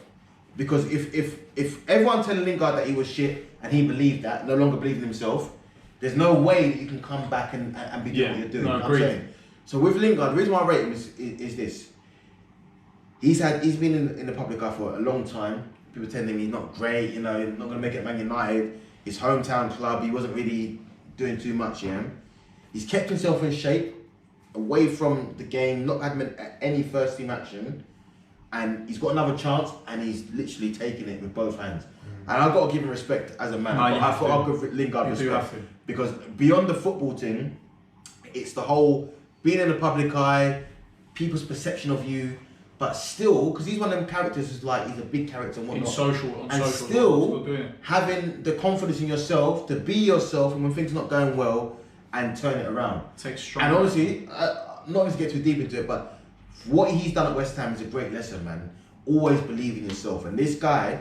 Because if everyone telling Lingard that he was shit and he believed that, no longer believed in himself, there's no way that you can come back and be doing what you're doing. No, you know what I'm saying? So with Lingard, the reason why I rate him is this. He's been in the public eye for a long time. People telling him he's not great, you know, not gonna make it at Man United. His hometown club, he wasn't really doing too much, yeah. He's kept himself in shape, away from the game, not had any first team action, and he's got another chance, and he's literally taking it with both hands. And I've got to give him respect as a man. No, I thought I'll give Lingard respect because beyond the football thing, it's the whole being in the public eye, people's perception of you. But still, because he's one of them characters who's like, he's a big character and whatnot. On social, still having the confidence in yourself to be yourself and when things are not going well and turn it around. Takes strong. And honestly, not going to get too deep into it, but what he's done at West Ham is a great lesson, man. Always believe in yourself. And this guy,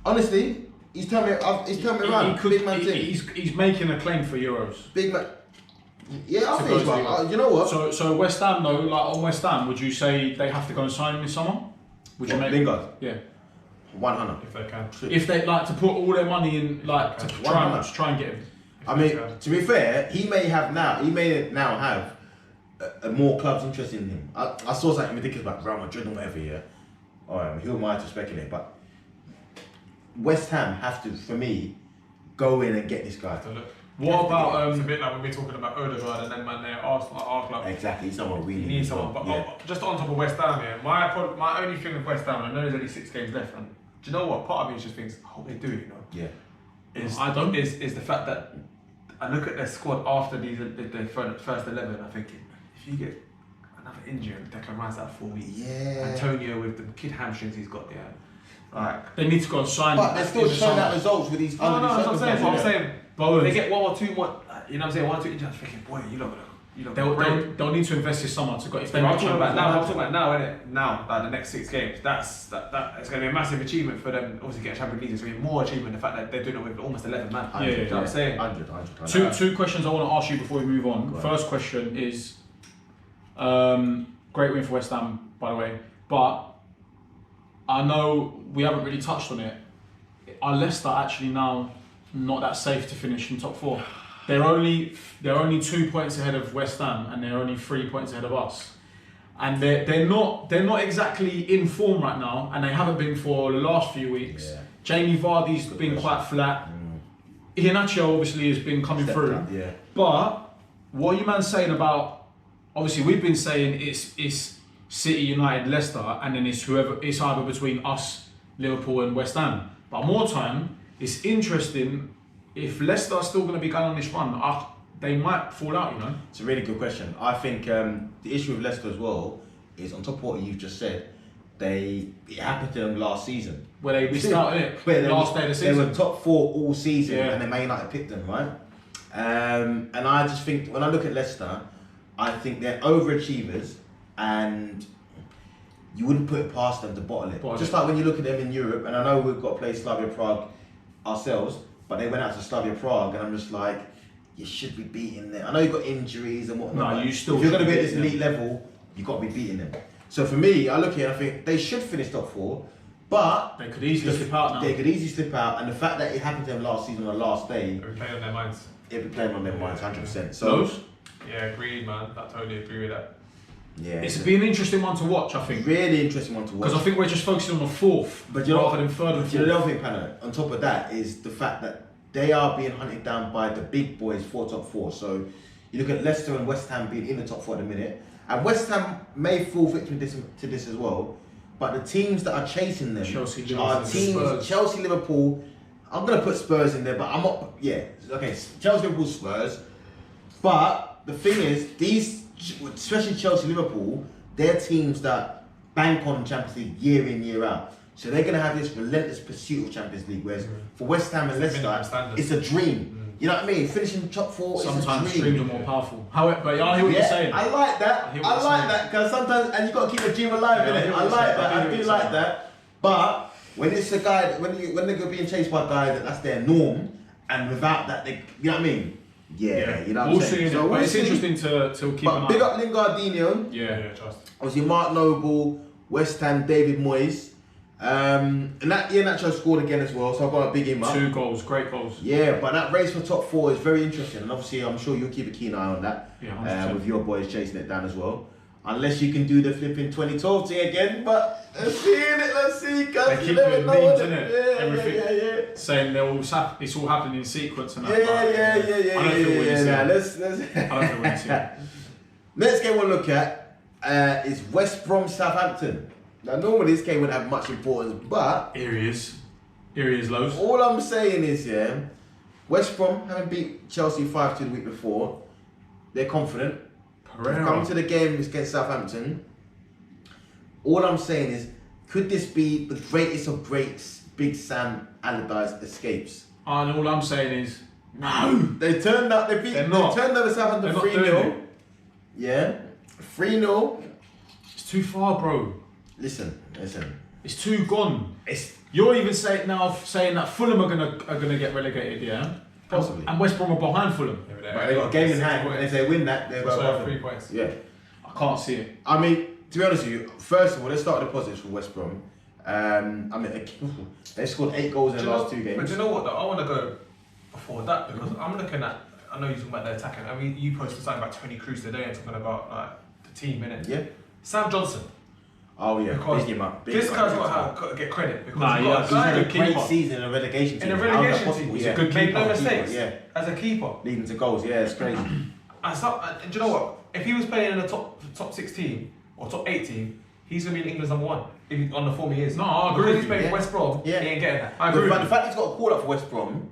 honestly, he's turned me around. Big man thing. He's making a claim for Euros. Big man. Yeah, I think so. You know what? So West Ham though, like on West Ham, would you say they have to go and sign him with someone? Would you make Lingard? Yeah. 100. If they can. If they like to put all their money in, like to try and get him. I mean, to be fair, he may now have more clubs interested in him. I saw something ridiculous about Real Madrid and whatever. Yeah. Alright, who am I to speculate? But West Ham have to, for me, go in and get this guy. What about it's a bit like when we're talking about Odegaard and then man there Arsenal, our club. Exactly, someone really. You need someone, but just on top of West Ham, yeah. My only thing with West Ham, I know there's only 6 games left, and do you know what? Part of me just thinks, I hope they do, you know. Yeah. Is the fact that I look at their squad after the first 11, I'm thinking, if you get another injury and Declan Rice out 4 weeks, Antonio with the kid hamstrings he's got, yeah. Like they need to go and sign. But they're still showing out results with these. No, that's what I'm saying. But they get 1 or 2 more, you know what I'm saying, 1 or 2 injuries, I'm thinking, boy, you look. They'll need to invest in someone to go. If they're I'm talking about now, innit? Now, like the next 6 games, that's it's going to be a massive achievement for them. Obviously, get a Champions League. It's going to be more achievement. The fact that they're doing it with almost 11 man. You know what I'm saying? 100. Two questions I want to ask you before we move on. First question is, great win for West Ham, by the way, but I know we haven't really touched on it. Are Leicester actually now not that safe to finish in top 4? They're only 2 points ahead of West Ham, and they're only 3 points ahead of us. And they're not exactly in form right now, and they haven't been for the last few weeks. Yeah. Jamie Vardy's been quite flat. Iheanacho obviously has been coming through. Up, yeah. But what are you man saying about? Obviously, we've been saying it's City, United, Leicester, and then it's either between us, Liverpool, and West Ham. But more time, it's interesting. If Leicester are still going to be going on this run, they might fall out, you know? It's a really good question. I think the issue with Leicester as well is, on top of what you've just said, it happened to them last season. Where they missed out, innit? Last day of the season. They were top 4 all season, and then Man United picked them, right? And I just think, when I look at Leicester, I think they're overachievers, and you wouldn't put it past them to bottle it. Just like when you look at them in Europe, and I know we've got to play Slavia Prague ourselves, but they went out to Slavia Prague, and I'm just like, you should be beating them. I know you've got injuries and whatnot. No, if you're going to be at this elite level, you've got to be beating them. So for me, I look here and I think they should finish top 4, but they could easily slip out now. They could easily slip out, and the fact that it happened to them last season on the last day, It'll be playing on their minds. It'll be playing on their minds, 100%. So, yeah, agreed, man. I totally agree with that. Yeah, it's been an interesting one to watch, I think. Really interesting one to watch. Because I think we're just focusing on the 4th, but you know, rather than 3rd and 4th. You know the other thing, Pana, on top of that is the fact that they are being hunted down by the big boys for top 4. So you look at Leicester and West Ham being in the top 4 at the minute, and West Ham may fall victim to this as well. But the teams that are chasing them Chelsea, are teams. Chelsea, Liverpool I'm gonna put Spurs in there, but I'm not. Yeah, okay. Chelsea, Liverpool, Spurs. But the thing is, these, especially Chelsea, Liverpool, they're teams that bank on Champions League year in, year out. So they're gonna have this relentless pursuit of Champions League. Whereas for West Ham and Leicester, it's a dream. You know what I mean? Finishing top 4 sometimes is a dream. dreams are more powerful. However, but I hear what you're saying. I like that. I like that because sometimes, and you got to keep a dream alive, innit? I like that. I do like that. But when it's a guy, when they're being chased by guys that's their norm, and without that, they, you know what I mean? Yeah, you know what I'm saying? So it's interesting to keep an eye. Big up Lingardinho. Yeah, trust. Obviously, Mark Noble, West Ham, David Moyes. And that Nacho scored again as well, so I've got to big him up. 2 goals, great goals. Yeah, but that race for top 4 is very interesting, and obviously I'm sure you'll keep a keen eye on that. Yeah, with your boys chasing it down as well. Unless you can do the flipping 2012 thing again, but let's see, guys. They keep doing memes, innit? Everything. Saying it's all happening in sequence and that. Yeah. I don't feel what you're saying. Let's I don't feel what you're saying. Next game we'll look at is West Brom Southampton. Now normally this game wouldn't have much importance, but Here he is lows. all I'm saying is, West Brom having beat Chelsea 5-2 the week before, they're confident. They've come to the game against Southampton. All I'm saying is, could this be the greatest of breaks Big Sam Allardyce escapes? And all I'm saying is, no! They turned up, they turned over Southampton 3-0. Yeah, 3-0. It's too far, bro. Listen. It's too gone. You're even saying that Fulham are gonna get relegated, yeah? Possibly. And West Brom are behind Fulham. But they got a game in hand, and if they win that, they've got 3 points. Yeah. I can't see it. I mean, to be honest with you, first of all, let's start with the positives for West Brom. They scored 8 goals in the last 2 games. But do you know what though? I want to go before that because I'm looking at, I know you're talking about the attacking. I mean, you posted something about 20 Cruz today and talking about like the team, innit? Yeah. Sam Johnson. Oh yeah, because big him up. This guy's got to get credit because he's had a great season in a relegation team. In a relegation team, he's a good keeper. Made no mistakes. As a keeper. Leading to goals, yeah, it's crazy. And do you know what? If he was playing in a top 6 team or top 8 team, he's going to be England's number 1 on the form he is. No, I agree. Because he's playing for West Brom, he ain't getting that. I agree. But the fact he's got a call up for West Brom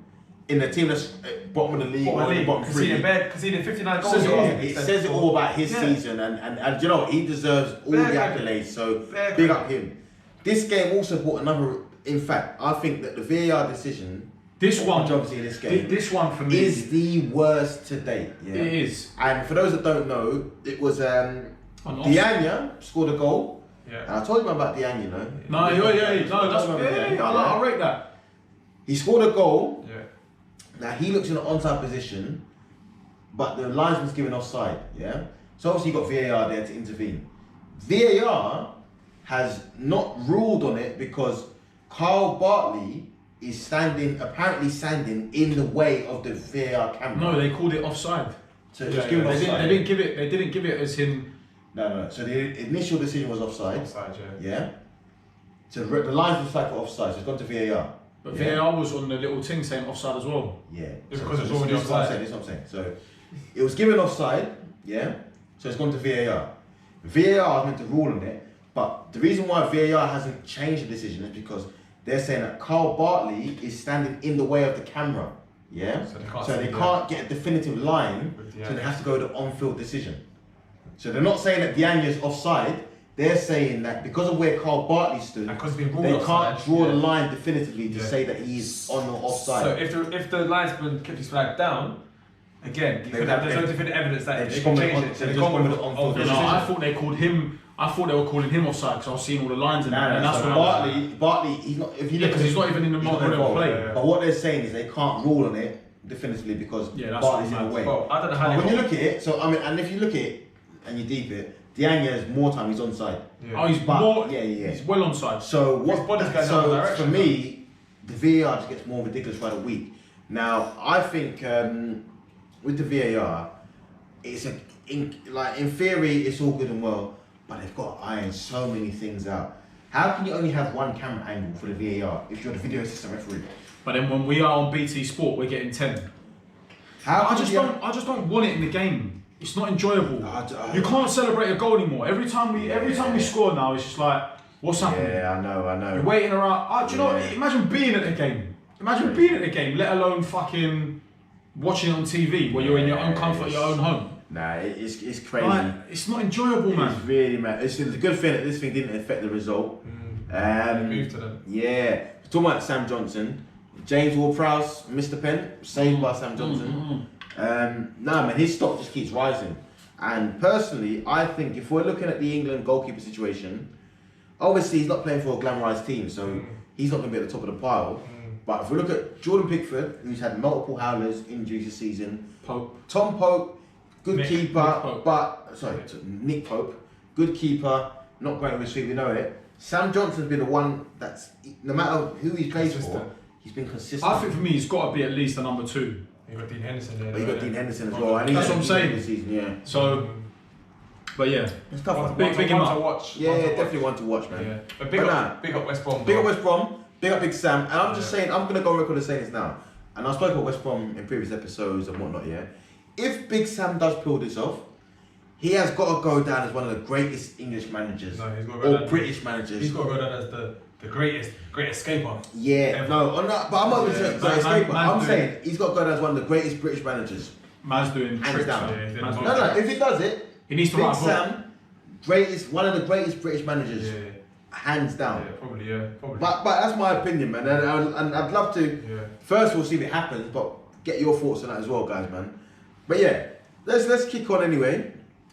in the team that's bottom of the league, bottom 3. Conceded 59 goals. It says it all about his season, and you know what? He deserves all the accolades. So big up him. This game also brought another. In fact, I think that the VAR decision. This one, obviously, in this game. This one for me is the worst to date. Yeah? It is. And for those that don't know, it was Diagne scored a goal. Yeah. And I told you about Diagne, no? I rate that. He scored a goal. Yeah. Now he looks in an onside position, but the linesman's given offside. Yeah. So obviously you got VAR there to intervene. VAR has not ruled on it because Carl Bartley is apparently standing in the way of the VAR camera. No, they called it offside. So it was given offside. They didn't give it as him. No. So the initial decision was offside. Offside, yeah. So the lines was flagged for offside, so it's gone to VAR. But VAR was on the little thing saying offside as well. Yeah. It's because it's already offside. This is what I'm saying. So it was given offside, yeah. So it's gone to VAR. VAR is meant to rule on it, but the reason why VAR hasn't changed the decision is because they're saying that Carl Bartley is standing in the way of the camera, yeah. So they can't get a definitive line, so they have to go to on-field decision. So they're not saying that Diagne's offside. They're saying that because of where Carl Bartley stood, they can't draw the line definitively to say that he's on or offside. So if the linesman kept his flag down, again, there's no definitive evidence that they can change it. So they've gone with the on-field decision. I thought they called him. I thought they were calling him offside because I was seeing all the lines and that. And that's when Bartley, he's not. If you look, because he's not even in the model play. But what they're saying is they can't rule on it definitively because Bartley's in the way. Well, I don't know how. When you look at it, so I mean, and if you look at it and you deep it, Diagne has more time. He's onside. Yeah. Oh, he's more. Yeah. He's well onside. So for me, the VAR just gets more ridiculous by the week. Now I think with the VAR, it's in theory it's all good and well, but they've got to iron so many things out. How can you only have one camera angle for the VAR if you're the video assistant referee? But then when we are on BT Sport, we're getting 10. I just don't want it in the game. It's not enjoyable. You can't celebrate a goal anymore. Every time we score now, it's just like, what's happening? Yeah, I know. You're waiting around. Do you know what? Imagine being at the game. Imagine being at the game, let alone fucking watching it on TV where you're in your own comfort, your own home. Nah, it's crazy. Like, it's not enjoyable, man. It's really mad. It's a good thing that this thing didn't affect the result. Move to them. Yeah. Talking about Sam Johnson, James Ward-Prowse, Mr. Penn, saved by Sam Johnson. Nah, man, his stock just keeps rising. And personally, I think if we're looking at the England goalkeeper situation, obviously he's not playing for a glamorised team, so he's not going to be at the top of the pile. But if we look at Jordan Pickford, who's had multiple howlers, injuries this season, Tom Pope, good keeper, Nick Pope, good keeper, not great with his feet, we know it. Sam Johnson's been the one that's, no matter who he plays for, he's been consistent. I think for me, he's got to be at least a number 2. You got Dean Henderson there. But you got Dean Henderson as well. That's what I'm saying. This season, yeah. So, but yeah, it's tough. Big one to watch. Yeah, definitely one to watch, man. Yeah. But big up West Brom. Big up West Brom. Big up Big Sam. And I'm just saying, I'm going to go on record as saying this now. And I spoke about West Brom in previous episodes and whatnot, yeah. If Big Sam does pull this off, he has got to go down as one of the greatest English managers. No, he's got to go down. British managers. He's got to go down as the great escaper. Yeah, but I'm not going to say escaper. I'm saying he's got to go down as one of the greatest British managers. Man's doing hands tricks. down. No, if he does it, he needs to Big write a book. Sam, one of the greatest British managers. Yeah. Hands down. Yeah, probably. But that's my opinion, man. And I'd love to, first of all, see if it happens, but get your thoughts on that as well, guys, man. But yeah, let's kick on anyway.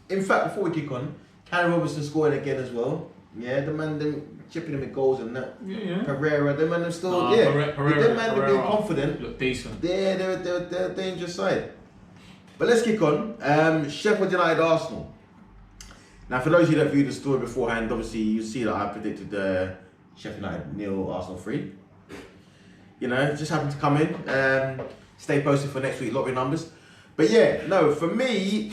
In fact, before we kick on, Karen Robertson scoring again as well. Yeah, the man them chipping him with goals and that. Yeah. Pereira, the man them still, Pereira, the man them being confident. Look decent. They're a dangerous side. But let's kick on. Sheffield United Arsenal. Now, for those of you that viewed the story beforehand, obviously you see that I predicted Sheffield United 0, Arsenal 3. You know, it just happened to come in. Stay posted for next week, lottery numbers. But yeah, no, for me,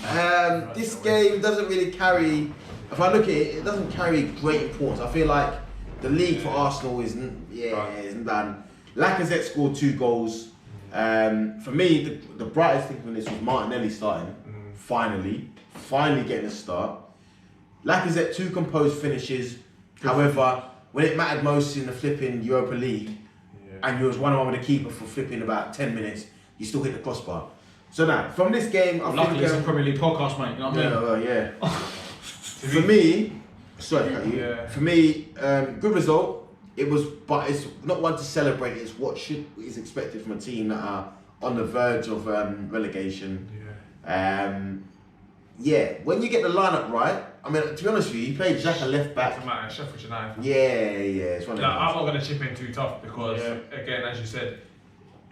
this game doesn't really carry, if I look at it, it doesn't carry great importance. I feel like the league for Arsenal isn't done. Lacazette scored 2 goals. For me, the brightest thing from this was Martinelli starting. Finally getting a start. Lacazette 2 composed finishes. However, when it mattered most in the flipping Europa League, and you was 1-1 with the keeper for flipping about 10 minutes, you still hit the crossbar. So now, from this game, I Luckily, think... it's a Premier League podcast, mate. You know what I mean? Yeah. For me, sorry to cut you. For me, good result. But it's not one to celebrate. It's what is expected from a team that are on the verge of relegation. When you get the lineup right, I mean, to be honest with you, you played Xhaka left back. Sheffield United. Yeah, it's one of them. I'm not going to chip in too tough because, again, as you said,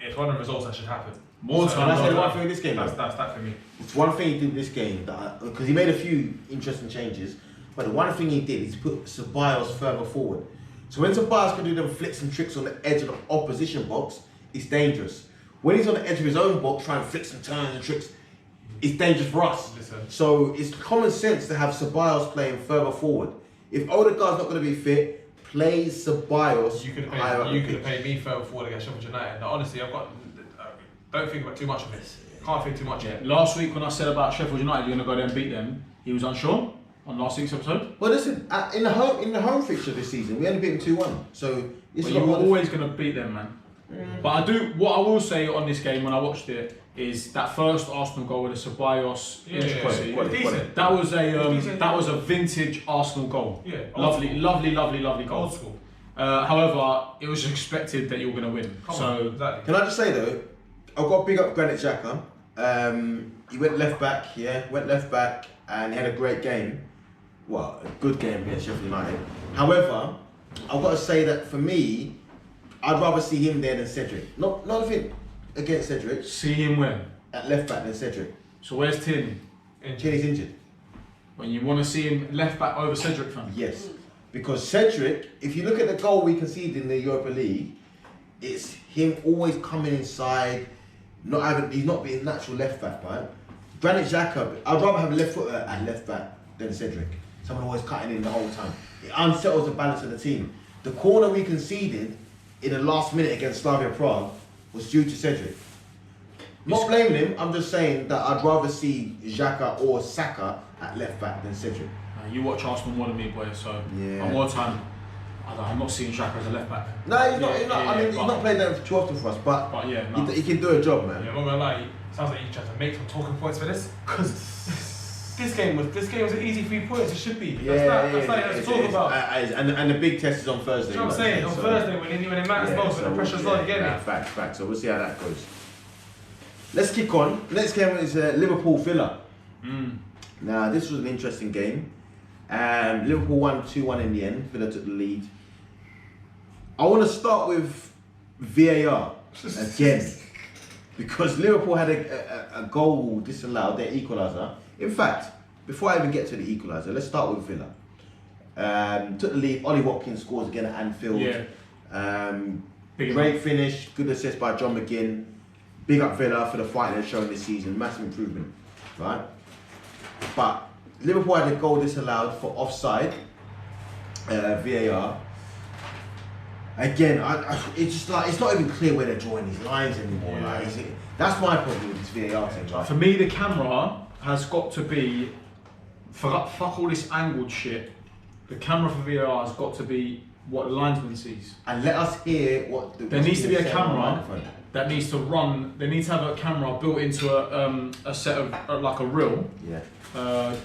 it's one of the results that should happen. More time. That's one thing in this game. That's that for me. It's one thing he did in this game because he made a few interesting changes, but the one thing he did is put Ceballos further forward. So when Ceballos can do them flicks and tricks on the edge of the opposition box, it's dangerous. When he's on the edge of his own box trying flicks and turns and tricks, it's dangerous for us. So it's common sense to have Ceballos playing further forward. If Odegaard's not going to be fit, play Ceballos. You could have paid me further forward against Sheffield United. Now, honestly, don't think about too much of this. Can't think too much yet. Last week when I said about Sheffield United, you're going to go there and beat them, he was unsure on last week's episode. Well, listen, in the home fixture this season, we only beat them 2-1. So you were always going to beat them, man. But what I will say on this game when I watched it is that first Arsenal goal with the Ceballos intricacy. That was a vintage Arsenal goal. Yeah, lovely goal. Old school. However, it was expected that you were going to win. Exactly. Can I just say though, I've got to big up Granit Xhaka. He went left back, and he had a great game. Well, a good game against Sheffield United. However, I've got to say that for me, I'd rather see him there than Cedric. Not nothing against Cedric. See him win at left back than Cedric. So where's Tierney? Tierney's injured. When you want to see him left back over Cedric, fam? Yes, because Cedric, if you look at the goal we conceded in the Europa League, it's him always coming inside. He's not being natural left back, right? Granit Xhaka, I'd rather have a left footer at left back than Cedric. Someone always cutting in the whole time. It unsettles the balance of the team. The corner we conceded in the last minute against Slavia Prague was due to Cedric. Not blaming him, I'm just saying that I'd rather see Xhaka or Saka at left back than Cedric. You watch Arsenal more than me, boy, so yeah. I'm more time. I'm not seeing Xhaka as a left back. No, he's not. He's not playing that too often for us, but yeah, he can do a job, man. Yeah, I'm not gonna lie. Sounds like you tried to make some talking points for this, because this game was an easy 3 points. It should be. That's like to talk about. And the big test is on Thursday. You know what I'm saying? On Thursday when it matters most, when the pressure's on, you get it. Fact. So we'll see how that goes. Let's kick on. Next game is Liverpool Villa. Now this was an interesting game. Liverpool won 2-1 in the end. Villa took the lead. I want to start with VAR again, because Liverpool had a goal disallowed, their equaliser. In fact, before I even get to the equaliser, let's start with Villa. Took the lead. Ollie Watkins scores again at Anfield. Great finish, good assist by John McGinn. Big up Villa for the fight they're showing this season, massive improvement, right? But Liverpool had a goal disallowed for offside, VAR. Again, it's just like it's not even clear where they're drawing these lines anymore. Like, that's my problem with this VAR thing. Right? For me, the camera has got to be fuck all this angled shit. The camera for VAR has got to be what the linesman sees. And let us hear what there needs to be a camera that needs to run. They need to have a camera built into a set of like a reel. Yeah.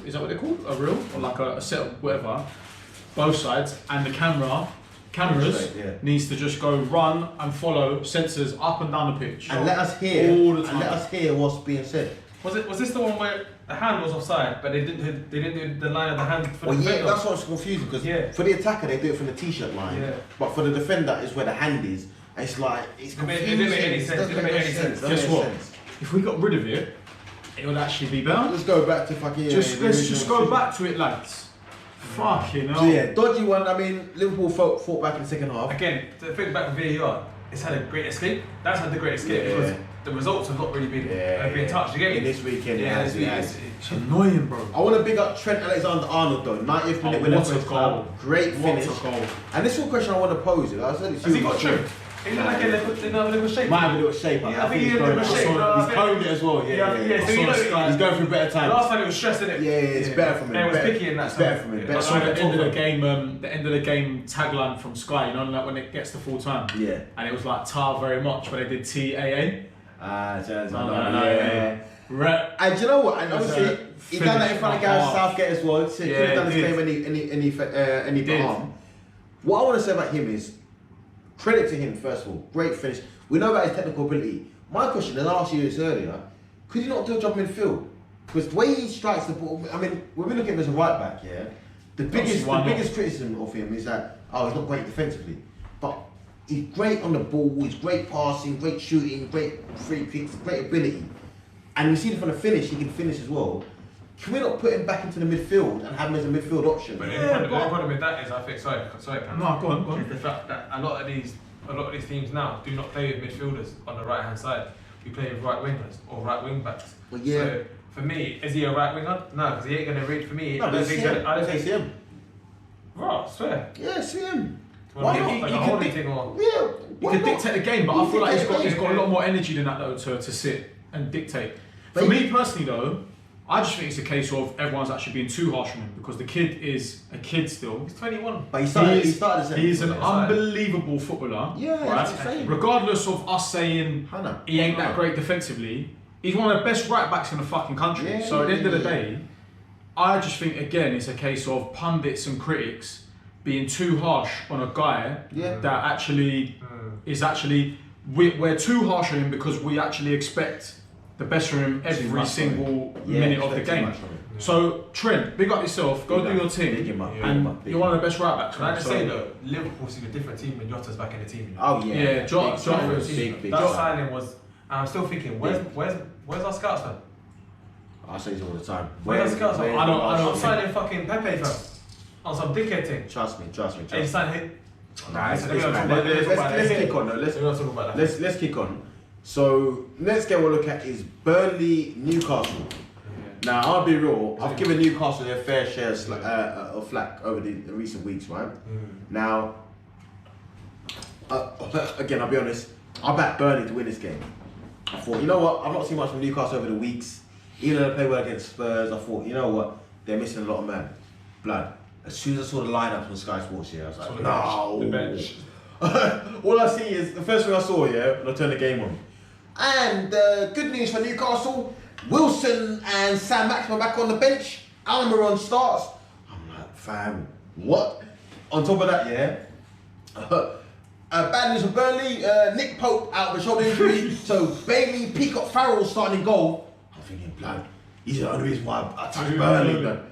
Is that what they're called? A reel or like a set of whatever. Both sides, and the cameras needs to just go run and follow sensors up and down the pitch. And let us hear all the time. And let us hear what's being said. Was this the one where the hand was offside, but they didn't do the line of the hand for the defender? That's what's confusing, because for the attacker they do it from the t-shirt line, but for the defender is where the hand is. And it's like it's confusing. It didn't make any sense. It didn't make any sense. Guess what? If we got rid of it, it would actually be better. Let's go back to fucking. Let's just go back to it, lads. Fucking hell. So yeah, dodgy one. I mean, Liverpool fought back in the second half. Again, the thing back with VAR, it's had a great escape. That's had the great escape because the results have not really been touched. You get me? This weekend, it's annoying, bro. I want to big up Trent Alexander-Arnold though. 90th minute winner for his club. Great finish. And this is one question I want to pose. Has he got tripped? He looked like a little shape. Might have a little shape. I think he's going He's combed it as well. He's going through better times. Last time he was stressed, innit? Yeah, it's better for him. And it was picky in that. It's better for him. I saw the end of the game tagline from Sky, you know, like when it gets to full time. Yeah. And it was like tar very much when they did TAA. And do you know what? And obviously, he done that in front of Gareth Southgate as well. So he could have done the same any harm. What I want to say about him is, credit to him, first of all. Great finish. We know about his technical ability. My question, and I asked you this earlier, could he not do a job in midfield? Because the way he strikes the ball, I mean, when we look at him as a right back, the biggest criticism of him is that, he's not great defensively. But he's great on the ball, he's great passing, great shooting, great free kicks, great ability. And you see him from the finish, he can finish as well. Can we not put him back into the midfield and have him as a midfield option? But the problem with that is, I think, sorry, Cam. No, go on. The fact that a lot of these teams now do not play with midfielders on the right hand side. We play with right wingers or right wing backs. Well, yeah. So for me, is he a right winger? No, because he ain't gonna read for me. No, I don't think see him. Right, I swear. Yeah, see him. Why not? He could dictate the game, but I feel like he's got a lot more energy than that though to sit and dictate. For me personally though, I just think it's a case of everyone's actually being too harsh on him, because the kid is a kid still. He's 21. But he started He's an unbelievable footballer. Yeah, right? that's Regardless of us saying he ain't that great defensively, he's one of the best right backs in the fucking country. Yeah, so at the end of the day, I just think again it's a case of pundits and critics being too harsh on a guy that actually is we're too harsh on him because we actually expect the best from him every single minute of the game. So Trent, big up yourself, go do your thing, and you're one of the best right backs. Can I just say though, Liverpool seen a different team when Jota's back in the team. You know? Oh yeah, Jota was big. That signing was. I'm still thinking, where's our scouts man? I say this all the time. Where's our scouts man? I'm signing fucking Pepe fam. On some dickhead thing. Trust me. Hey, you sign him. Let's kick on though. Let's kick on. So next game we'll look at is Burnley Newcastle. Now I'll be real. I've given Newcastle their fair share of flack over the recent weeks, right? Now, again, I'll be honest. I backed Burnley to win this game. I thought, you know what? I've not seen much from Newcastle over the weeks. Even though they play well against Spurs, I thought, you know what? They're missing a lot of blood. As soon as I saw the lineups on Sky Sports, I was like, The bench. All I see is the first thing I saw, when I turned the game on. And good news for Newcastle: Wilson and Sam Maximin back on the bench. Almiron starts. I'm like, fam, what? On top of that, bad news for Burnley. Nick Pope out with a shoulder injury. So Bailey, Peacock, Farrell starting in goal. I'm thinking, blood, he's the only reason why I touched Burnley, blood.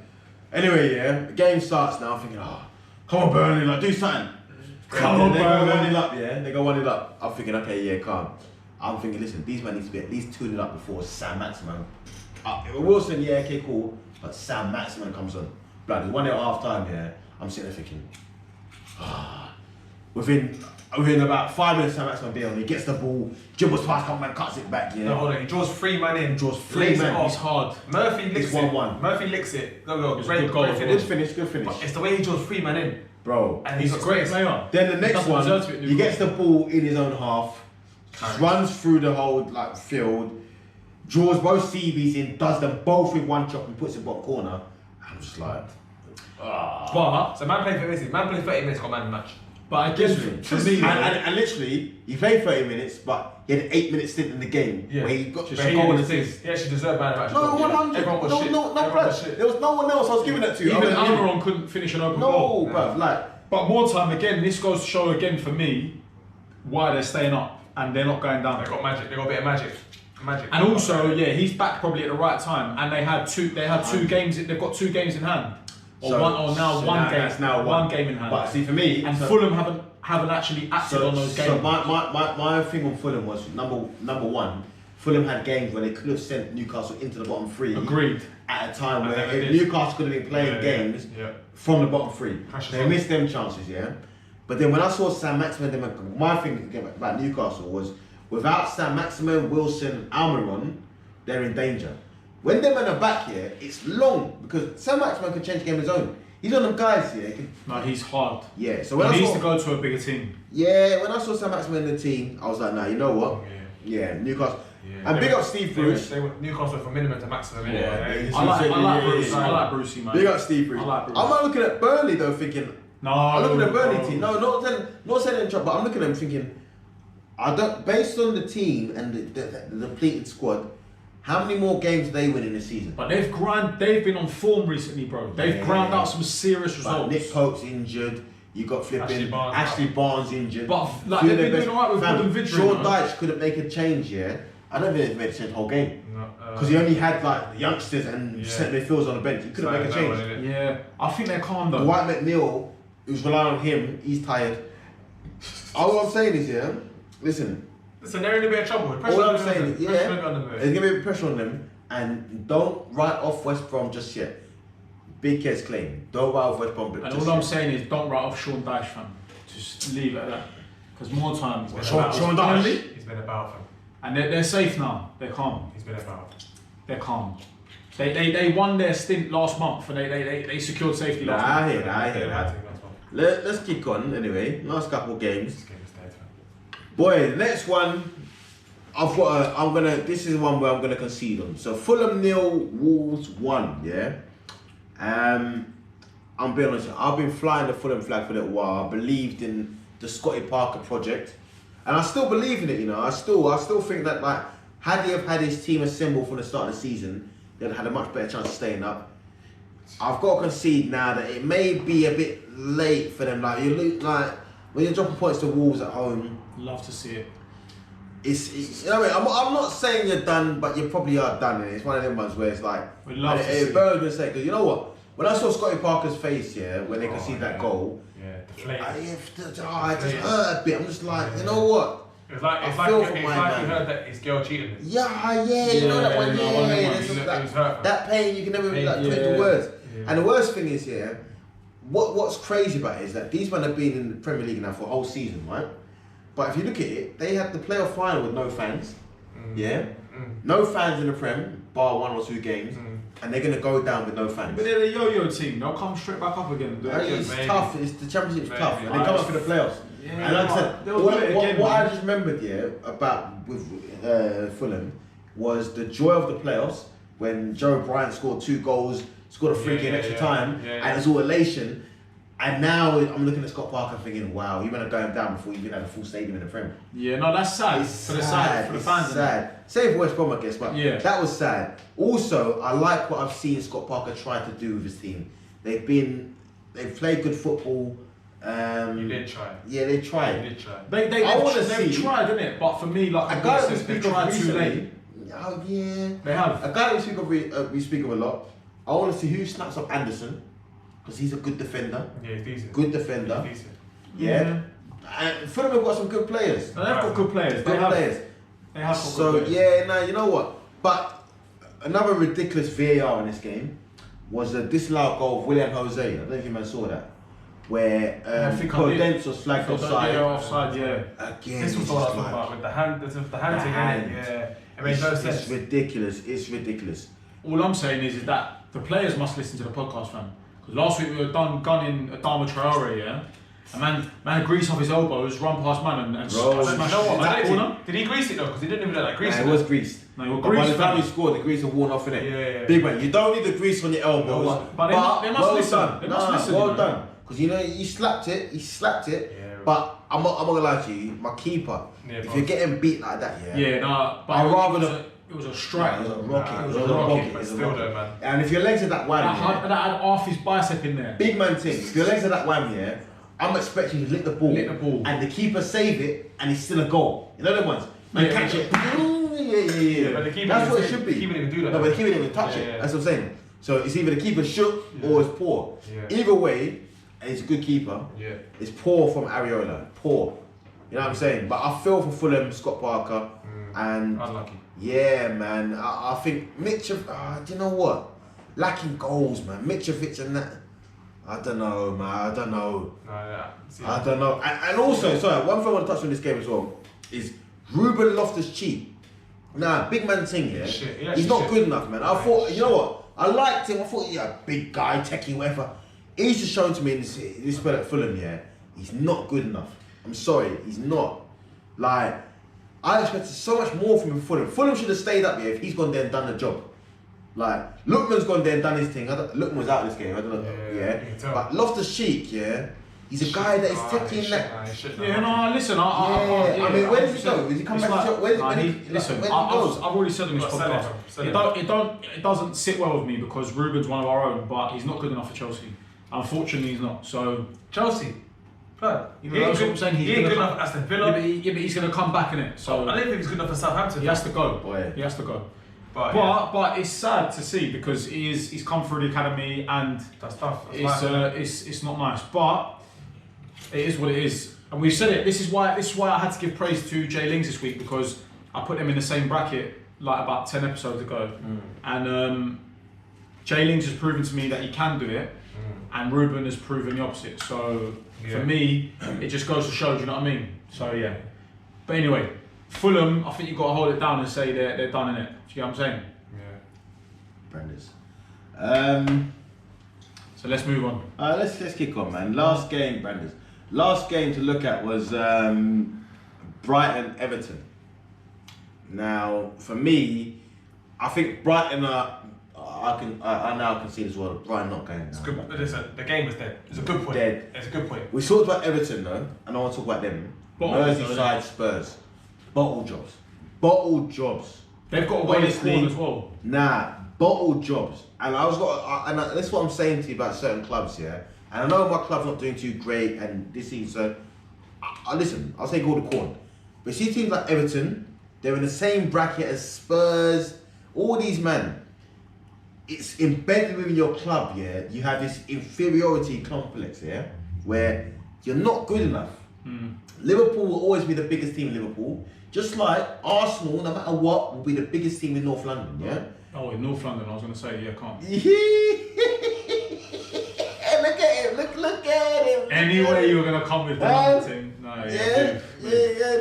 Anyway, the game starts now. I'm thinking, come on, Burnley, like, do something. Come on, They Burnley. go 1-0 up, They go 1-0 up. I'm thinking, okay, calm. I'm thinking, listen, these men need to be at least 2-0 up before Sam Maximin. Wilson, okay, cool. But Sam Maximin comes on. Blood, it's 1-0 at half time, I'm sitting there thinking, within about 5 minutes, Sam Maximin be on. He gets the ball, dribbles past, come man, cuts it back, No, hold on. He draws 3 man in. Draws 3 man. It's hard. Murphy licks It's it. 1-1. Murphy licks it. Go. It's a Great good goal. Good finish. But it's the way he draws 3 man in. Bro. And He's a great player. Then the next Doesn't one, deserve to be at he gets the ball in his own half, Carries. runs through the whole field, draws both CBs in, does them both with one chop and puts it bottom corner. I'm just like, But So man played 30 minutes. Man played 30 minutes, got man of the match. I guess for me, and literally, he played 30 minutes, but he had an 8-minute stint in the game where he got just a goal and assist. He actually deserved man of the match. No, 100. Everyone was shit. No, Everyone was shit. there was no one else I was giving that to. even other than him. Almiron couldn't finish an open No, goal. bruv, like. But more time again, this goes to show again for me why they're staying up and they're not going down. They got magic. They got a bit of magic. And also, he's back probably at the right time. And they had two games. They've got 2 games in hand, one game. That's now one game in hand. But see, for me, and Fulham haven't actually acted on those games. So my thing on Fulham was number one. Fulham had games where they could have sent Newcastle into the bottom 3. Agreed. At a time And where they if did. Newcastle could have been playing games Yeah. from the bottom 3. Pressure They on. missed them chances, But then when I saw Sam Maximin, my thing about Newcastle was without Sam Maximin, Wilson, Almiron, they're in danger. When them men are back here, it's long because Sam Maximin can change the game on his own. He's one of them guys here. No, he's hard. Yeah, so when He I needs saw, to go to a bigger team. when I saw Sam Maximin in the team, I was like, nah, you know what? Newcastle. And big up Steve Bruce. They went Newcastle from minimum to maximum. I like Bruce. I like Brucey, man. Big up Steve Bruce. I like Bruce. I'm not looking at Burnley though, thinking. No, I'm looking at Burnley team. No, not saying in trouble, but I'm looking at them thinking. I don't. Based on the team and the depleted squad, how many more games do they win in the season? But they've been on form recently, bro. They've ground out some serious But results. Nick Pope's injured. You got flipping Ashley Barnes injured. But like they've been doing alright with Gordon Vidra. Sean Dyche couldn't make a change. I don't think they made a change the whole game because he only had like the youngsters and centre midfielders on the bench. He couldn't make a change. Yeah, I think they're calm though. Dwight McNeil, who's relying on him, he's tired. All I'm saying is, listen, they're in a bit of trouble. all I'm saying is, There's there's gonna be pressure on them, and don't write off West Brom just yet. Big Kes claim, don't write off West Brom. And all I'm saying is, don't write off Sean Dyche, fam. Just leave it at that. Because more time. Sean Dyche. He's been about him. And they're safe now. They're calm. He's been about. They're calm. They won their stint last month and they secured safety last month. I hear that. Let's kick on anyway. Last couple of games. Boy, the next one, this is one where I'm gonna concede on. So Fulham 0, Wolves 1, I'm being honest, I've been flying the Fulham flag for a little while. I believed in the Scotty Parker project. And I still believe in it, I still think that like had he have had his team assembled from the start of the season, they'd had a much better chance of staying up. I've got to concede now that it may be a bit late for them. Like you look like when you're dropping points to Wolves at home. Love to see it. It's I mean, I'm not saying you're done, but you probably are done. And it's one of them ones where it's like, We'd love to see it. Burrow's gonna say, because you know what? When I saw Scotty Parker's face, when they conceded that goal, it just hurt a bit. I'm just like, you know what? It's like I you feel for my man. heard that his girl cheated him. You know that one. Yeah, That pain you can never put into words. Yeah. And the worst thing is what's crazy about it is that these men have been in the Premier League now for a whole season, right? But if you look at it, they had the playoff final with no fans. No fans in the Prem, bar 1 or 2 games, and they're gonna go down with no fans. But they're a yo-yo team. They'll come straight back up again. It's tough. It's the championship's tough, and they Maybe. come up for the playoffs. Yeah, And like I said, they'll do it again, what I man. just remembered about with Fulham was the joy of the playoffs when Joe Bryant scored 2 goals, scored a free kick in extra time, and it was all elation. And now I'm looking at Scott Parker thinking, wow, you might have gone down before you even had a full stadium in the Prem. Yeah, no, that's sad. It's sad. For the fans. It's sad. Same for West Brom, I guess, but that was sad. Also, I like what I've seen Scott Parker try to do with his team. They've played good football. You did try. Yeah, they tried. You did try. They've tried, didn't it? But for me, like a guy that we they tried too late. Oh yeah, they have. A guy that we speak of a lot. I want to see who snaps up Anderson. Because he's a good defender. Yeah, he's decent. Good defender. He's decent. Yeah. And Fulham have got some good players. No, they've got good players. They have so, good players. Now, you know what? But another ridiculous VAR in this game was a disallowed goal of William Jose. I don't know if you man saw that. Where Podence was flagged offside. Yeah, offside, yeah. Again, this was what I was talking about with the hand thing. Yeah. It made no sense. It's ridiculous. It's ridiculous. All I'm saying is that the players must listen to the podcast, fam. Because last week we were gunning Adama Traore, yeah? A man greased off his elbows, run past man and smashed it. Did he grease it though? Because he didn't even look like grease. It was greased. No, you were greased. By the time he scored, the grease had worn off in it. Yeah. Big man, you don't need the grease on your elbows. No, but they must listen. They must listen. Well done. Because you know, he slapped it. Yeah, but I'm not gonna lie to you, my keeper. If you're getting beat like that, it was a strike. It was a rocket. Man. And if your legs are that wham, that had half his bicep in there. Big man thing. If your legs are that wham, I'm expecting you to lick the ball. And the keeper save it, and it's still a goal. You know them ones? Man, catch it. Yeah. But the keeper that's what it should be. The keeper didn't do that. No, but the keeper didn't even touch it. That's what I'm saying. So it's either the keeper shook or it's poor. Yeah. Either way, he's a good keeper. Yeah. It's poor from Areola. Poor. You know what I'm saying? But I feel for Fulham, Scott Parker, and unlucky. Yeah, man. I think Mitrovic. Do you know what? Lacking goals, man. Mitrovic and that. I don't know, man. I don't know. I don't know. And also, sorry, one thing I want to touch on this game as well is Ruben Loftus-Cheek. Nah, big man thing here. He's not good enough, man. I thought, you know what? I liked him. I thought, yeah, big guy, techie, whatever. He's just shown to me in this spell at Fulham, he's not good enough. I'm sorry, he's not. Like, I expected so much more from him. Fulham should have stayed up here if he's gone there and done the job. Like, Lookman's gone there and done his thing. Lookman was out this game, I don't know. But Loftus-Cheek, he's a guy that is taking that. Listen, I mean, where does he go? Does he come back? Listen, I've already said on this podcast, it doesn't sit well with me because Ruben's one of our own, but he's not good enough for Chelsea. Unfortunately, he's not. So Chelsea. But he ain't good enough for Aston Villa. But he's going to come back in it. So I don't think he's good enough for Southampton. He has to go. He has to go. But it's sad to see because he's come through the academy and that's tough. It's not nice. But it is what it is. And we've said it. This is why I had to give praise to Jay Lings this week because I put them in the same bracket like about 10 episodes ago. And Jay Lings has proven to me that he can do it. And Ruben has proven the opposite. So for me, it just goes to show, do you know what I mean? So yeah. But anyway, Fulham, I think you've got to hold it down and say they're done in it. Do you get what I'm saying? Yeah. Branders. So let's move on. Let's kick on, man. Last game, Branders. Last game to look at was Brighton Everton. Now, for me, I think Brighton are. I now concede as well. Brighton not going. It's good. Listen, the game was dead. It's a good point. Dead. It's a good point. We talked about Everton though, and I want to talk about them. Merseyside Spurs. Bottle jobs. They've got away this one as well. Nah, bottle jobs. And this is what I'm saying to you about certain clubs, And I know my club's not doing too great, and this season, so listen, I'll take all the corn. But see teams like Everton, they're in the same bracket as Spurs. All these men. It's embedded within your club, You have this inferiority complex, where you're not good enough. Liverpool will always be the biggest team in Liverpool. Just like Arsenal, no matter what, will be the biggest team in North London, Oh, in North London, I was going to say, can't. Look at him. Anyway, you were going to come with the London thing. No,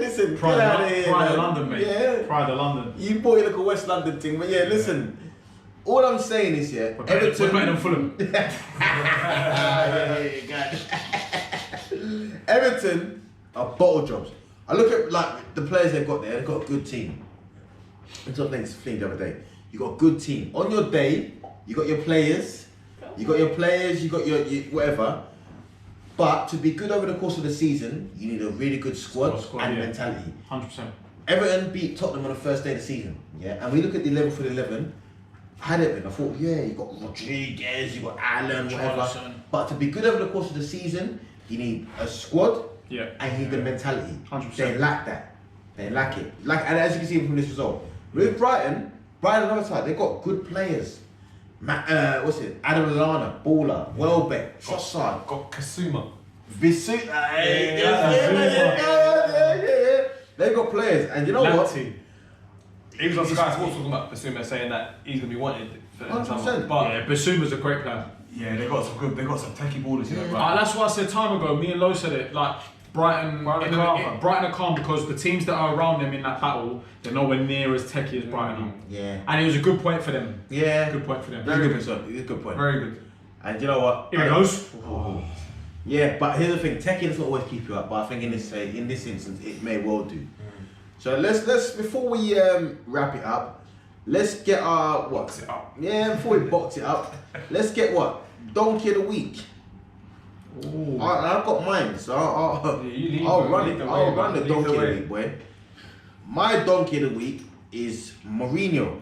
listen. Pride of London, mate. Yeah. Pride of London. You bought like a West London thing, but listen. All I'm saying is, Everton. We're better than Fulham. Everton are bottle jobs. I look at like the players they've got there. They've got a good team. I told thing the other day. You got a good team. On your day, you got your players. You got your players, you got your whatever. But to be good over the course of the season, you need a really good squad and mentality. 100%. Everton beat Tottenham on the first day of the season, yeah? And we look at the 11 for the 11, had it been, I thought, yeah, you got Rodriguez, you got Allen, whatever. But to be good over the course of the season, you need a squad and you need the mentality. 100%. They lack that. They lack it. And as you can see from this result, with Brighton on the other side, they've got good players. What's it? Adam Lallana, Baller, Welbeck, Trossard. Got Kasuma. They've got players, and you know what? He was on Sky Sports talking about Basuma, saying that he's gonna be wanted for the summer. 100%. But Basuma's a great player. yeah, they got some techie ballers here. Right? That's what I said time ago. Me and Lo said it. Like Brighton are calm because the teams that are around them in that battle, they're nowhere near as techie as Brighton are. Yeah. And it was a good point for them. Yeah. Good point for them. Very good point. It's a good point. Very good. And you know what? Here it goes. Yeah, but here's the thing: techie doesn't always keep you up, but I think in this instance, it may well do. So let's before we wrap it up, let's get our Box it up. Yeah, before we box it up, let's get what Donkey of the Week. I've got mine, so I'll run the Donkey of the Week, boy. My Donkey of the Week is Mourinho.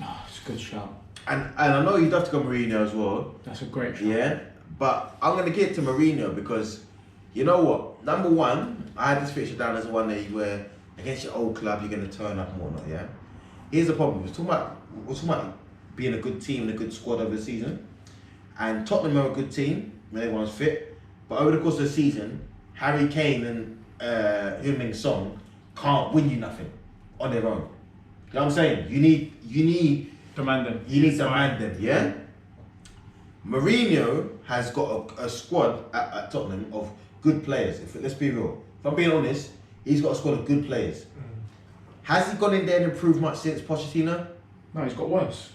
Oh, it's a good shout. And I know you'd have to go Mourinho as well. That's a great shout. Yeah, but I'm gonna get to Mourinho because you know what? Number one, I had this fixture down as one day where against your old club you're gonna turn up and whatnot. Yeah. Here's the problem: we're talking about being a good team and a good squad over the season, and Tottenham are a good team when everyone's fit. But over the course of the season, Harry Kane and Heung-min Son can't win you nothing on their own. You know what I'm saying? You need Demand them. You need to demand them, yeah? Mourinho has got a squad at Tottenham of good players. Let's be real. If I'm being honest, he's got a squad of good players. Has he gone in there and improved much since Pochettino? No, he's got worse.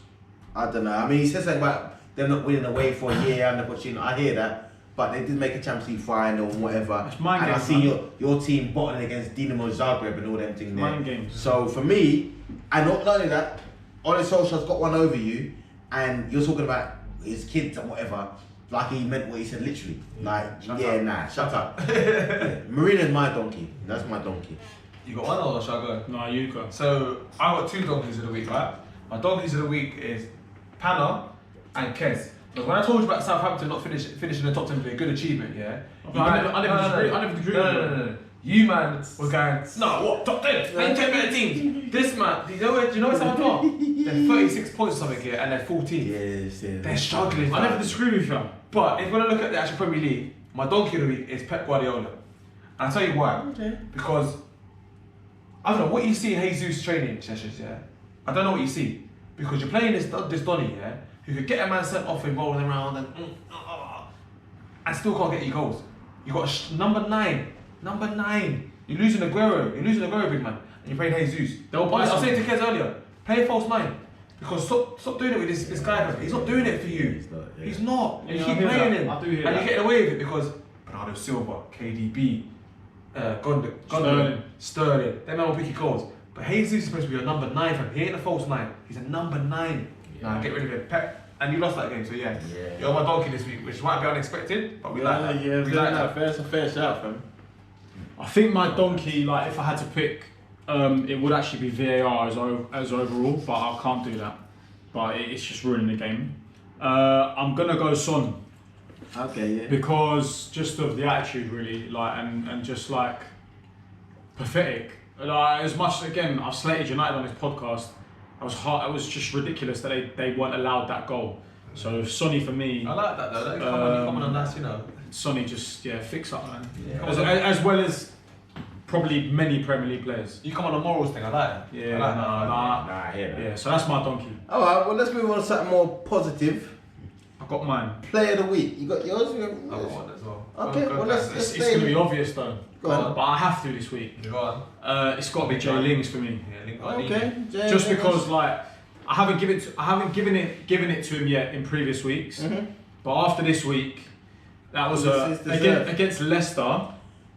I don't know. I mean, he says something about them not winning away for a year under Pochettino. I hear that. But they did make a Champions League final and whatever. It's mind and games, I see your team bottling against Dinamo Zagreb and all them things there. Mind games. So for me, and not only that, Ole Solskjaer's got one over you, and you're talking about his kids and whatever, like he meant what he said literally. Like, shut up. Yeah. Mourinho's my donkey. That's my donkey. You got one or shall I go? No, you go. So I got two donkeys of the week, right? My donkeys of the week is Pana and Kes. But when I told you about Southampton not finishing the top 10 for a good achievement, yeah? I never disagree. No. You man was going, no, what, top 10? Name 10 better teams. This man, do you know where Southampton are? They're 36 points or something here and they're 14. Yes. They're struggling. I never disagree with you. But if you want to look at the actual Premier League, my donkey of the week is Pep Guardiola. And I'll tell you why. Okay. Because, I don't know, what you see in Jesus training sessions, yeah? I don't know what you see. Because you're playing this Donny, yeah? Who could get a man sent off and rolling around and still can't get you goals. You got number 9. You're losing Aguero, big man. And you're playing Jesus. I was saying to Kes earlier, play a false 9. Because stop doing it with this guy. He's not doing it for you. He's not. You keep playing him. I do hear and that. you're getting away with it because Bernardo Silva, KDB, Sterling, them men will pick your goals. But Jesus is supposed to be your number 9 for him. He ain't a false 9. He's a number 9. Nah, get rid of it. Pep. And you lost that game, so yeah. You're my donkey this week, which might be unexpected, but we like that. Yeah, we like that. That's a fair shout, fam. I think my donkey, like if I had to pick, it would actually be VAR as overall, but I can't do that. But it's just ruining the game. I'm gonna go Son. Okay, yeah. Because just of the attitude really, like and just like pathetic. Like as much again, I've slated United on this podcast. It was just ridiculous that they weren't allowed that goal. So Sonny for me. I like that though. Comment on that, you know. Sonny just fix up, man. Yeah. As well as probably many Premier League players. You come on the morals thing. I like that. Yeah, I like that. Nah, yeah. Yeah, so that's my donkey. Alright, well let's move on to something more positive. I got mine. Player of the week. You got yours? I got one as well. Okay, well let's It's stay. gonna be obvious though. Go on. But I have to this week. Go on. It's got to be Jay Lings for me. Yeah, Okay. Just because like I haven't given it to him yet in previous weeks. But after this week, that was against Leicester.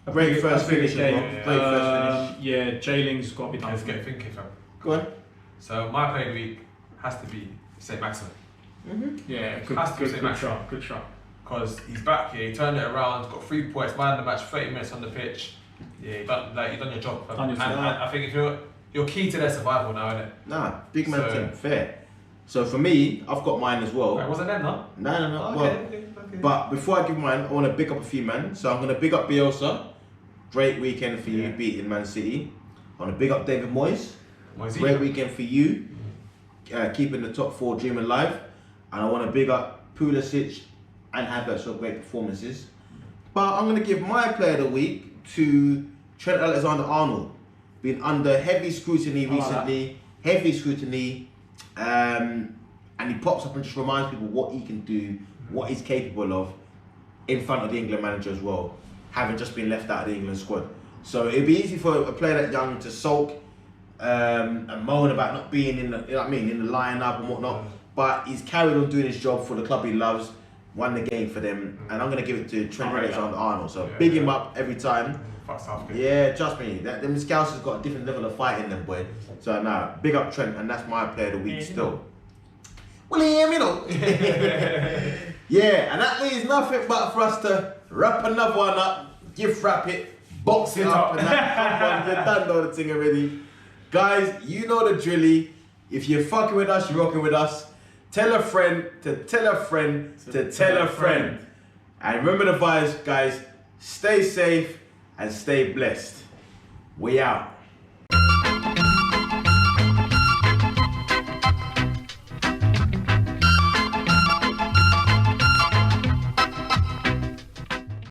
A great first finish. Yeah, Jay Lings got to be done. Let's get thinking, fam. Go on. So my player of the week has to be St. Maximin. Yeah, good shot. Good shot. Because he's back here, he turned it around, got 3 points, man of the match, 30 minutes on the pitch. Yeah, you done your job. And I think if you're key to their survival now, isn't it? Nah, big man team, fair. So for me, I've got mine as well. Wait, wasn't them, no? No. Oh, Well, okay. but before I give mine, I want to big up a few men. So I'm going to big up Bielsa. Great weekend for you beating Man City. I want to big up David Moyes. Great weekend for you, keeping the top 4 dream alive. And I want to big up Pulisic and Havertz for great performances. But I'm going to give my player of the week to Trent Alexander-Arnold. Been under heavy scrutiny recently. Heavy scrutiny. And he pops up and just reminds people what he can do, what he's capable of in front of the England manager as well, having just been left out of the England squad. So it'd be easy for a player that young to sulk and moan about not being in the, in the lineup and whatnot. But he's carried on doing his job for the club he loves, won the game for them, and I'm gonna give it to Trent Alexander-Arnold. So big him up every time. Yeah, trust me, them Scouts has got a different level of fight in them, boy. So now, big up Trent, and that's my player of the week still. William, yeah, and that leaves nothing but for us to wrap another one up, wrap it, box it up, and that come on, you're done all the thing already. Guys, you know the drilly. If you're fucking with us, you're rocking with us. Tell a friend to tell a friend to tell a friend. And remember the vibes, guys. Stay safe and stay blessed. We out.